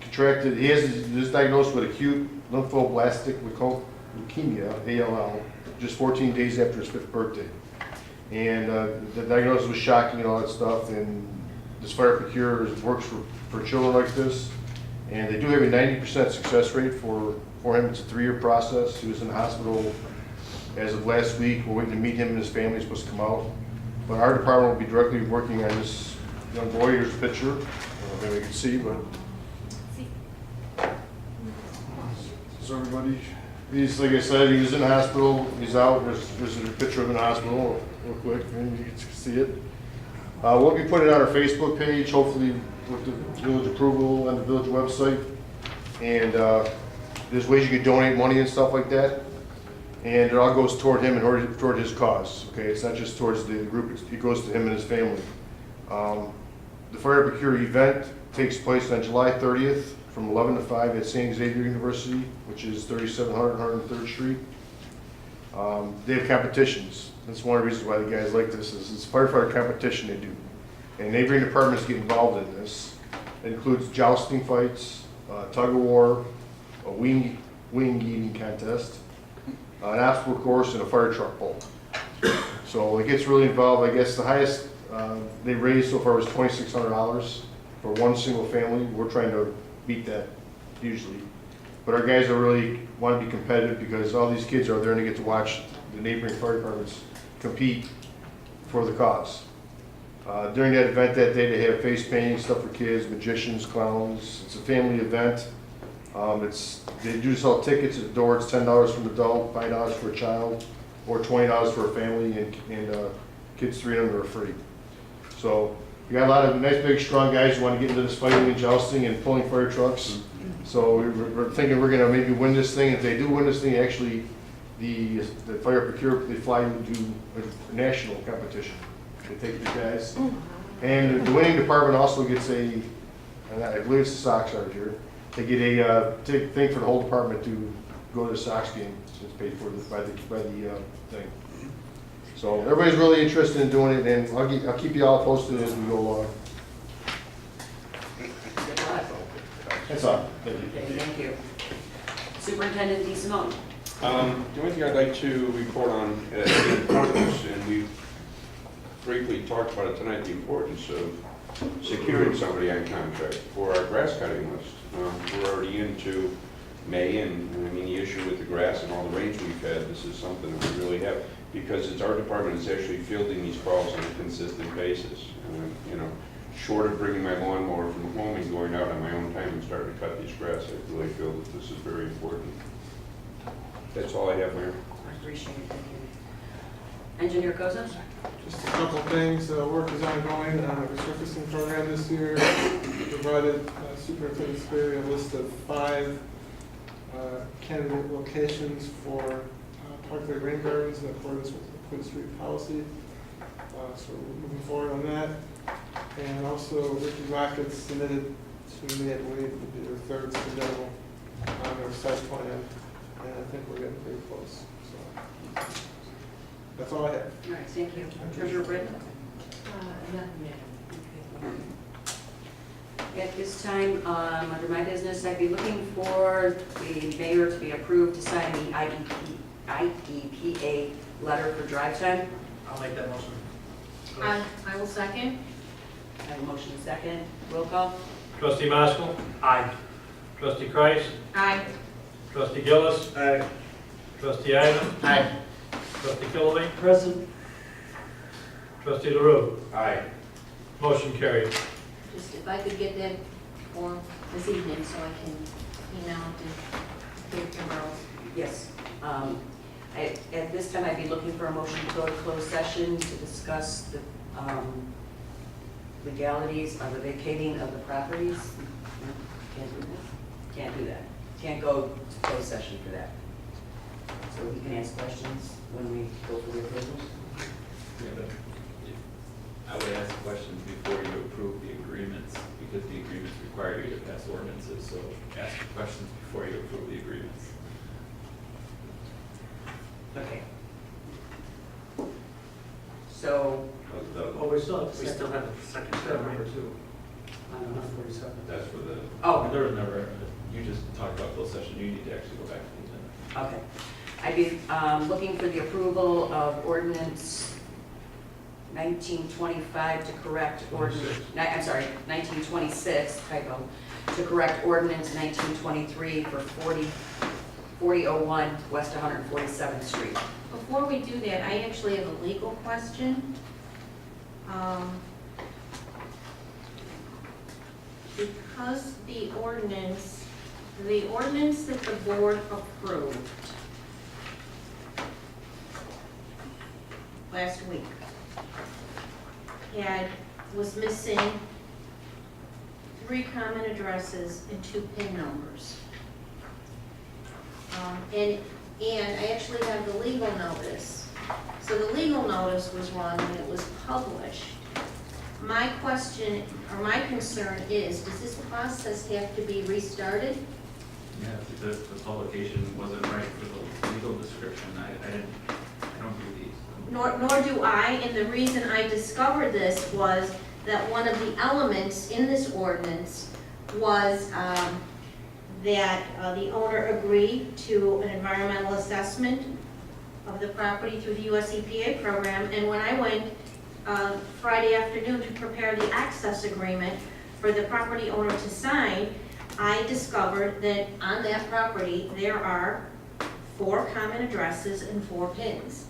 contracted. He is diagnosed with acute lymphoblastic leukemia (ALL) just 14 days after his 5th birthday. And the diagnosis was shocking and all that stuff. And this Fire Procure works for children like this. And they do have a 90% success rate for him. It's a 3-year process. He was in the hospital as of last week. We're waiting to meet him and his family. He's supposed to come out. But our department will be directly working on this young boy. Here's a picture. Maybe you can see, but So everybody, he's, like I said, he was in the hospital, he's out, there's a picture of him in the hospital, real quick, and you can see it. We'll be putting it on our Facebook page, hopefully with the village approval and the village website. And there's ways you can donate money and stuff like that. And it all goes toward him and toward his cause, okay? It's not just towards the group, it goes to him and his family. The Fire Procure event takes place on July 30th from 11 to 5 at St. Xavier University, which is 3700 103rd Street. They have competitions. That's one of the reasons why the guys like this, is it's a firefighter competition they do. And neighboring departments get involved in this. It includes jousting fights, tug of war, a wing eating contest, an obstacle course, and a fire truck pull. So it gets really involved. I guess the highest they raised so far was $2,600 for one single family. We're trying to beat that usually. But our guys are really want to be competitive because all these kids are there and they get to watch the neighboring fire departments compete for the cause. During that event that day, they have face painting, stuff for kids, magicians, clowns. It's a family event. They do sell tickets at the door. It's $10 for an adult, $5 for a child, or $20 for a family, and kids 3 and under are free. So we got a lot of nice, big, strong guys who want to get into this fighting and jousting and pulling fire trucks. So we're thinking we're going to maybe win this thing. If they do win this thing, actually, the Fire Procure, they fly to do a national competition. They take these guys. And the winning department also gets and I believe it's the Sox out here. They get a thing for the whole department to go to the Sox game. It's paid for by the thing. So everybody's really interested in doing it, and I'll keep you all posted as we go along. Good luck. That's all. Thank you. Okay, thank you. Superintendent DeSimone. The only thing I'd like to report on is, and we briefly talked about it tonight, the importance of securing somebody on contract for our grass cutting list. We're already into May, and I mean, the issue with the grass and all the rains we've had, this is something that we really have, because it's our department that's actually fielding these calls on a consistent basis. You know, short of bringing my lawnmower from home and going out on my own time and starting to cut these grass, I really feel that this is very important. That's all I have, Mayor. I appreciate it, thank you. Engineer Koza? Just a couple things. Work is ongoing on a resurfacing program this year. We provided Superintendent Sperry a list of 5 candidate locations for Parkway Rain Gardens in accordance with the Quinn Street policy. So we're moving forward on that. And also, Ricky Rockets submitted to me, I believe, would be their 3rd submittal on their site plan, and I think we're getting pretty close. So that's all I have. All right, thank you. Treasurer Britton? At this time, under my business, I'd be looking for the mayor to be approved to sign the IEPA letter for drive time. I'll make that motion. I will second. I have a motion second. Roll call. Trustee Maskell? Aye. Trustee Kreis? Aye. Trustee Gillis? Aye. Trustee Ivan? Aye. Trustee Kilby? Present. Trustee LaRue? Aye. Motion carried. Just if I could get that form this evening so I can email it to Dave Kimbrell. Yes. At this time, I'd be looking for a motion to go to closed session to discuss the legalities of the vacating of the properties. Can't do that. Can't do that. Can't go to closed session for that. So we can ask questions when we go for the approval. Yeah, but I would ask questions before you approve the agreements, because the agreements require you to pass ordinances, so ask questions before you approve the agreements. Okay. So, Oh, we still have We still have a second step step. number 2. I don't know. 47. That's for the, Oh, There was never, you just talked about closed session, you need to actually go back to the agenda. okay. I'd be looking for the approval of ordinance 1925 to correct ordinance, I'm sorry, 1926, typo, to correct ordinance 1923 for 4001 West 147th Street. Before we do that, I actually have a legal question. Because the ordinance the ordinance that the board approved last week was missing 3 common addresses and 2 PIN numbers. And I actually have the legal notice. So the legal notice was wrong when it was published. My question, or my concern is, does this process have to be restarted? Yeah, if the publication wasn't right for the legal description, I don't do these. Nor do I, and the reason I discovered this was that one of the elements in this ordinance was that the owner agreed to an environmental assessment of the property through the US EPA program, and when I went Friday afternoon to prepare the access agreement for the property owner to sign, I discovered that on that property there are 4 common addresses and 4 PINs.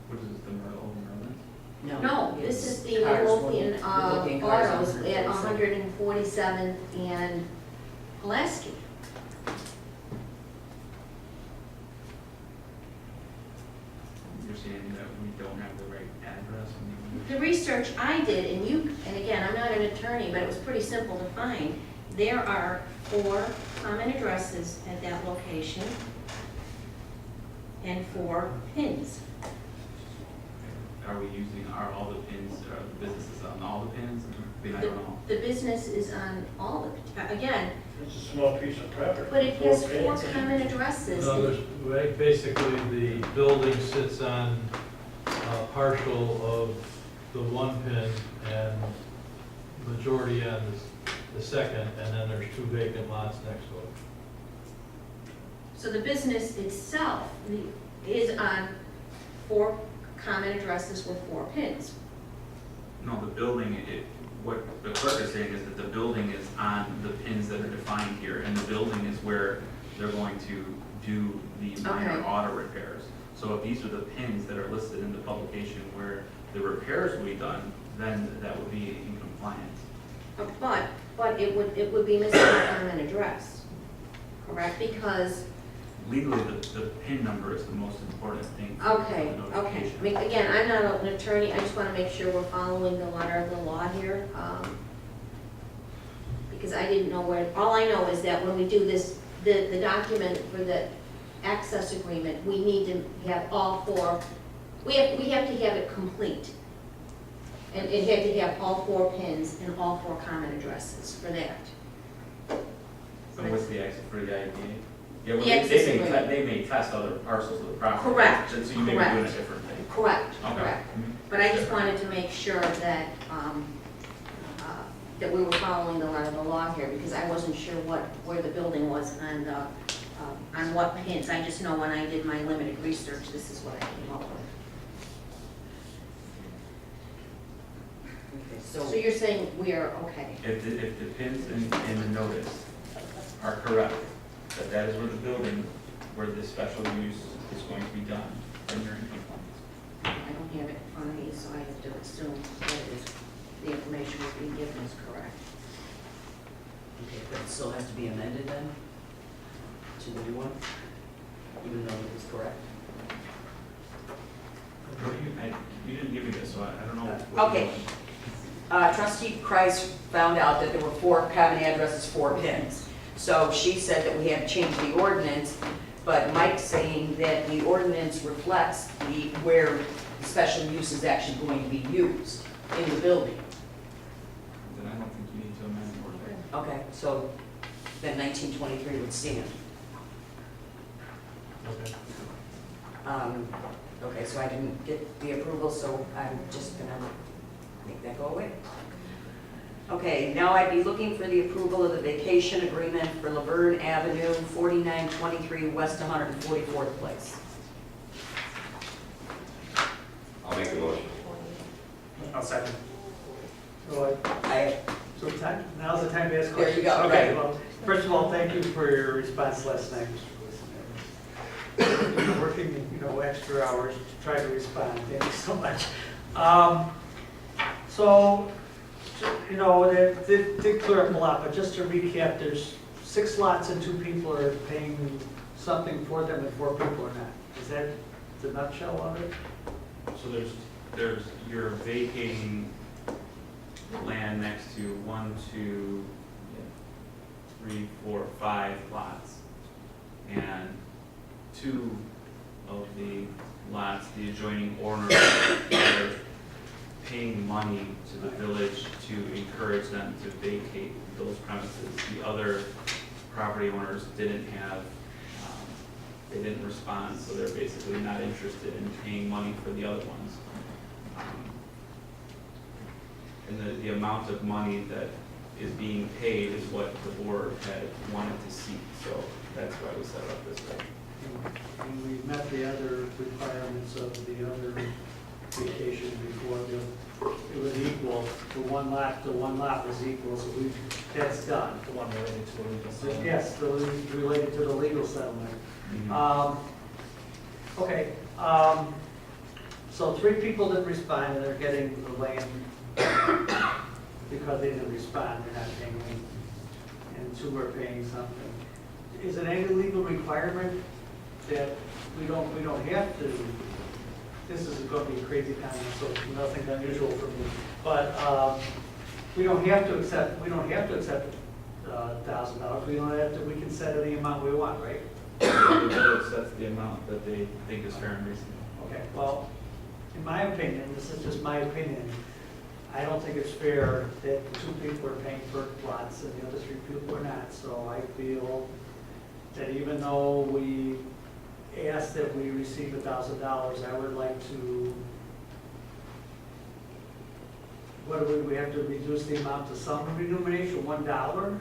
What is this, the Merlin? No, this is the Cars, Midlothian Midlothian cars on Autos at 147th and Pulaski. You're saying that we don't have the right address? The research I did, and again, I'm not an attorney, but it was pretty simple to find. There are 4 common addresses at that location and 4 PINs. Are we using, are all the pins, are the businesses on all the pins? I don't know. The business is on all of it, again, It's a small piece of property. but it has 4 pins. common addresses. No, basically, the building sits on partial of the 1 pin and majority on the second, and then there's 2 vacant lots next to it. So the business itself is on 4 common addresses with 4 PINs. No, the building, what the clerk is saying is that the building is on the pins that are defined here, and the building is where they're going to do the minor Okay. auto repairs. So if these are the pins that are listed in the publication where the repairs will be done, then that would be in compliance. But it would be missing a common address, correct? Because, Legally, the PIN number is the most important thing. for okay. the I notification. mean, again, I'm not an attorney, I just want to make sure we're following the letter of the law here. Because I didn't know where, all I know is that when we do this, the document for the access agreement, we need to have all 4, we have to have it complete. And it had to have all 4 PINs and all 4 common addresses for that. So what's the access for the IDA? Yeah, well, The access agreement. they may test other parcels of the property. Correct, So you may be correct. doing a different thing. Correct, Okay. correct. Mhm. But I just wanted to make sure that, that we were following the letter of the law here, because I wasn't sure where the building was on what pins. I just know when I did my limited research, this is what I came up with. Okay, So you're saying we are okay? If the pins in the notice are correct, that is where the building, where the special use is going to be done, then you're in compliance. I don't have it in front of me, so I have to assume that it is, the information was being given is correct. Okay, but it still has to be amended then to the new one, even though it was correct? You didn't give me this, so I don't know. what Okay. you Trustee Kreis found out that there were 4 common addresses, 4 PINs. So she said that we had to change the ordinance, but Mike's saying that the ordinance reflects where the special use is actually going to be used in the building. Then I don't think you need to amend the ordinance. Okay, so then 1923 would stand. Okay. Okay, so I didn't get the approval, so I'm just gonna make that go away. Okay, now I'd be looking for the approval of the vacation agreement for Laverne Avenue, 4923 West 144th Place. I'll make the motion. I'll second. So now's the time to ask questions. There you go, Okay, right. well, first of all, thank you for your response last night, Mr. Wilson. You're working, extra hours to try to respond. Thank you so much. So, You know, that did clear up a lot, but just to recap, there's 6 lots and 2 people are paying something for them and 4 people are not. Is that the nutshell of it? So you're vacating land next to 1, 2, 3, 4, 5 lots. And 2 of the lots, the adjoining owners are paying money to the village to encourage them to vacate those premises. The other property owners didn't have, they didn't respond, so they're basically not interested in paying money for the other ones. And the amount of money that is being paid is what the board had wanted to see, so that's why we set it up this way. And we met the other requirements of the other vacation before. It was equal, the one lot was equal, so that's done. The one related to the legal settlement. Yes, related to the legal settlement. Okay, so 3 people didn't respond and they're getting the land because they didn't respond, they're not paying me, and 2 are paying something. Is it any legal requirement that we don't have to, this is going to be a crazy comment, so nothing unusual for me, but we don't have to accept $1,000. We don't have to, we can set any amount we want, right? The village sets the amount that they think is fair and reasonable. Okay, well, in my opinion, this is just my opinion, I don't think it's fair that 2 people are paying for lots and the other 3 people are not. So I feel that even though we asked that we receive $1,000, I would like to, what do we have to reduce the amount to some remuneration, $1?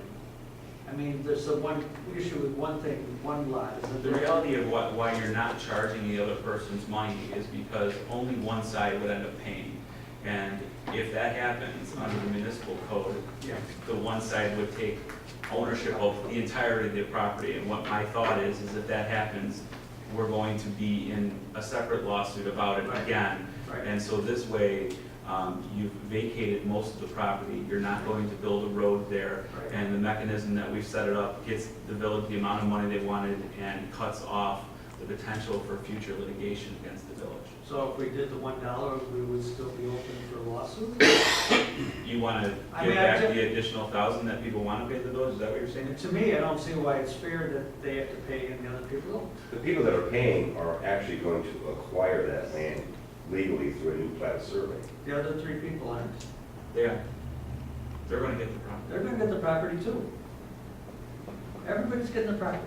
I mean, there's one issue with one thing, one lot. The reality of why you're not charging the other person's money is because only one side would end up paying. And if that happens under the municipal code, the one side would take ownership of the entirety of the property. And what my thought is if that happens, we're going to be in a separate lawsuit about it again. Right. And so this way, you've vacated most of the property, you're not going to build a road there, Right. and the mechanism that we've set it up gets the village the amount of money they wanted and cuts off the potential for future litigation against the village. So if we did the $1, we would still be open for a lawsuit? You want to give back the additional $1,000 that people want to pay the village, is that what you're saying? To me, I don't see why it's fair that they have to pay and the other people don't. The people that are paying are actually going to acquire that land legally through a new plat survey. The other 3 people aren't. Yeah. They're going to get the property. They're gonna get the property too. Everybody's getting the property.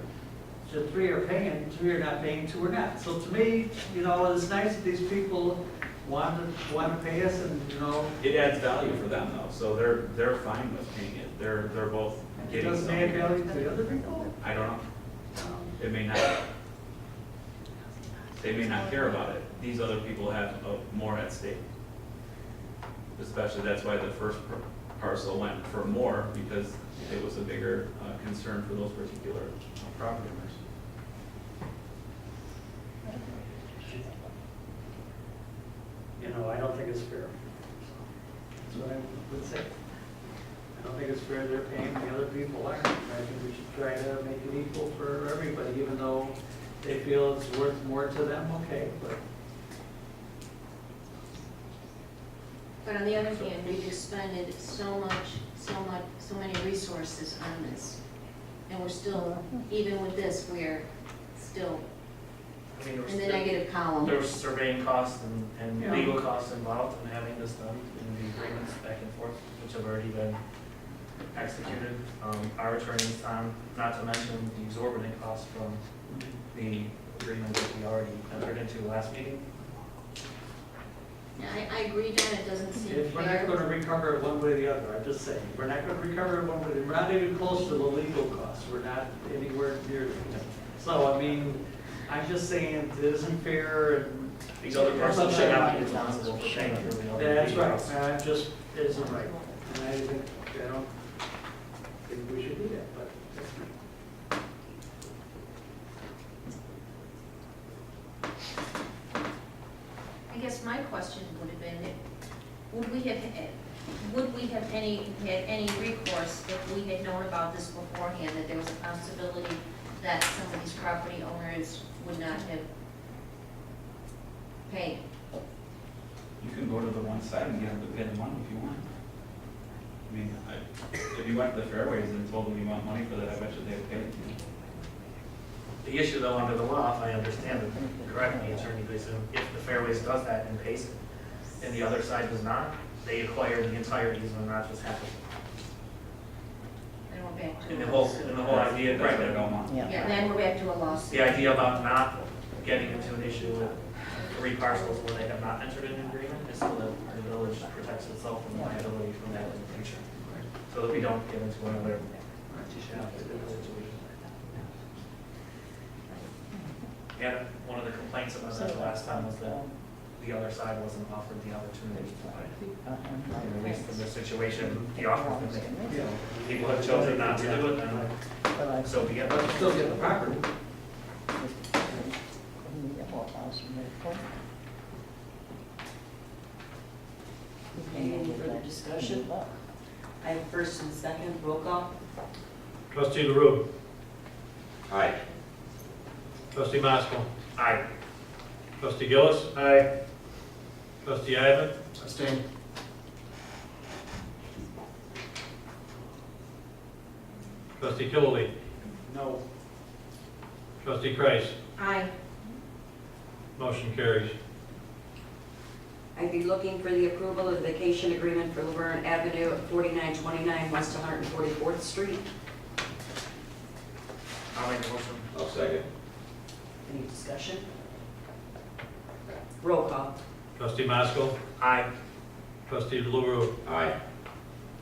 So 3 are paying, 3 are not paying, 2 are not. So to me, you know, it's nice that these people want to pay us and, you know. It adds value for them though, so they're fine with paying it. They're both It getting doesn't something. add value to the other people? I don't know. It may not. They may not care about it. These other people have more at stake. Especially, that's why the first parcel went for more, because it was a bigger concern for those particular property owners. You know, I don't think it's fair. That's what I would say. I don't think it's fair they're paying, the other people aren't. I think we should try to make it equal for everybody, even though they feel it's worth more to them, okay, but. But on the other hand, we've expended so many resources on this. And we're still, even with this, we're still I mean, in the negative column. There was surveying costs and Yeah. legal costs involved in having this done, and the agreements back and forth, which have already been executed. Our attorney's on, not to mention the exorbitant costs from the agreement that we already entered into last meeting. Yeah, I agree, John, it doesn't seem If we're not fair. gonna recover it one way or the other, I'm just saying, we're not gonna recover it one way, we're not even close to the legal costs, we're not anywhere near them. So, I mean, I'm just saying, it isn't fair, and. These other persons should not be responsible for paying for the other. That's legal right, costs. I'm just, it isn't right, and I think, I don't think we should do that, but that's me. I guess my question would have been, would we have, would we have had any recourse if we had known about this beforehand, that there was a possibility that some of these property owners would not have paid? You can go to the one side and get them to pay the money if you want. I mean, if you went to the fairways and told them you want money for that, I bet you they'd pay it to you. The issue though, under the law, if I understand it correctly, Attorney Gleason, if the Fairways does that and pays it, and the other side does not, they acquire the entire easement, not just half of it. Then we're back to. And the whole idea, That's right, what I don't want. Yeah, then we're back to a lawsuit. the idea about not getting into an issue with 3 parcels where they have not entered an agreement is so that the village protects itself from liability from that in the future. So that we don't get into another situation. And one of the complaints about that last time was that the other side wasn't offered the opportunity to buy it. And at least in this situation, the offer was made. So people have chosen not to do it, and so be it. But still get the property. Any further discussion? I have first and second, roll call. Trustee LaRue. Aye. Trustee Maskell. Aye. Trustee Gillis. Aye. Trustee Ivan. Abstain. Trustee Killily. No. Trustee Kreis. Aye. Motion carries. I'd be looking for the approval of the vacation agreement for Laverne Avenue at 4929 West 144th Street. I'll make a motion. I'll second. Any discussion? Roll call. Trustee Maskell. Aye. Trustee LaRue. Aye.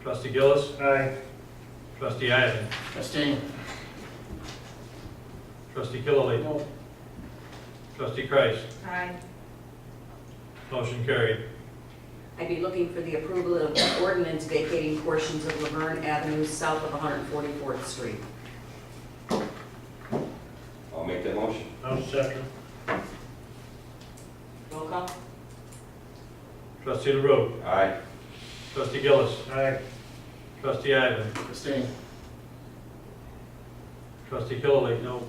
Trustee Gillis. Aye. Trustee Ivan. Abstain. Trustee Killily. No. Trustee Kreis. Aye. Motion carried. I'd be looking for the approval of the ordinance vacating portions of Laverne Avenue south of 144th Street. I'll make that motion. I'll second. Roll call. Trustee LaRue. Aye. Trustee Gillis. Aye. Trustee Ivan. Abstain. Trustee Killily. No.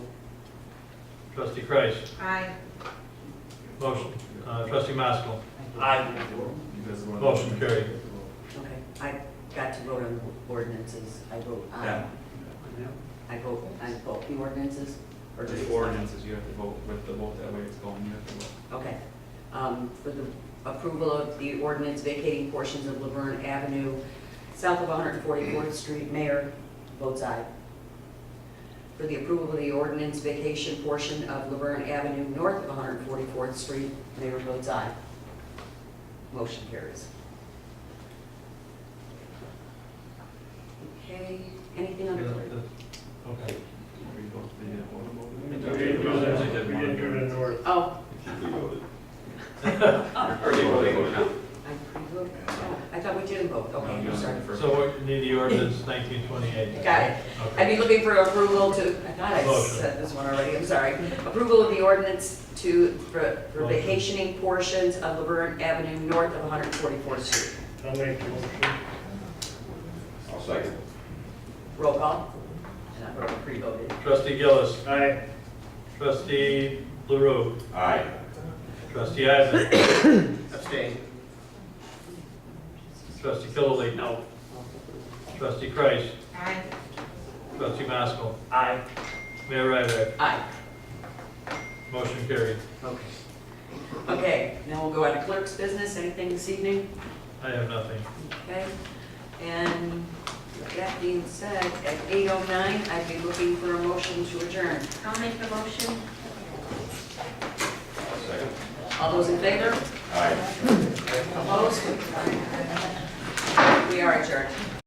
Trustee Kreis. Aye. Motion. Trustee Maskell. Aye. Motion carried. Okay, I got to vote on ordinances. I vote aye. Yeah. I vote on both the ordinances, or just The ordinances, you have to vote with the vote that way it's going, you have to vote. Okay. For the approval of the ordinance vacating portions of Laverne Avenue south of 144th Street, Mayor votes aye. For the approval of the ordinance vacation portion of Laverne Avenue north of 144th Street, Mayor votes aye. Motion carries. Okay, anything under clerk? Okay. We didn't do the north. Oh, We voted. I Already voted now. pre-voted. Oh, I thought we didn't vote. Okay, I'm sorry. So we need the ordinance 1928. Got it. I'd Okay. be looking for approval to, I thought I Motion. said this one already, I'm sorry. Approval of the ordinance for Motion. vacationing portions of Laverne Avenue north of 144th Street. I'll make the motion. I'll second. Roll call. And I've already pre-voted. Trustee Gillis. Aye. Trustee LaRue. Aye. Trustee Ivan. Abstain. Trustee Killily. No. Trustee Kreis. Aye. Trustee Maskell. Aye. Mayor Ryder. Aye. Motion carried. Okay. Okay, now we'll go on to clerk's business. Anything this evening? I have nothing. Okay. And with that being said, at 8:09, I'd be looking for a motion to adjourn. I'll make the motion. Second. All those in favor? Aye. Opposed? We are adjourned.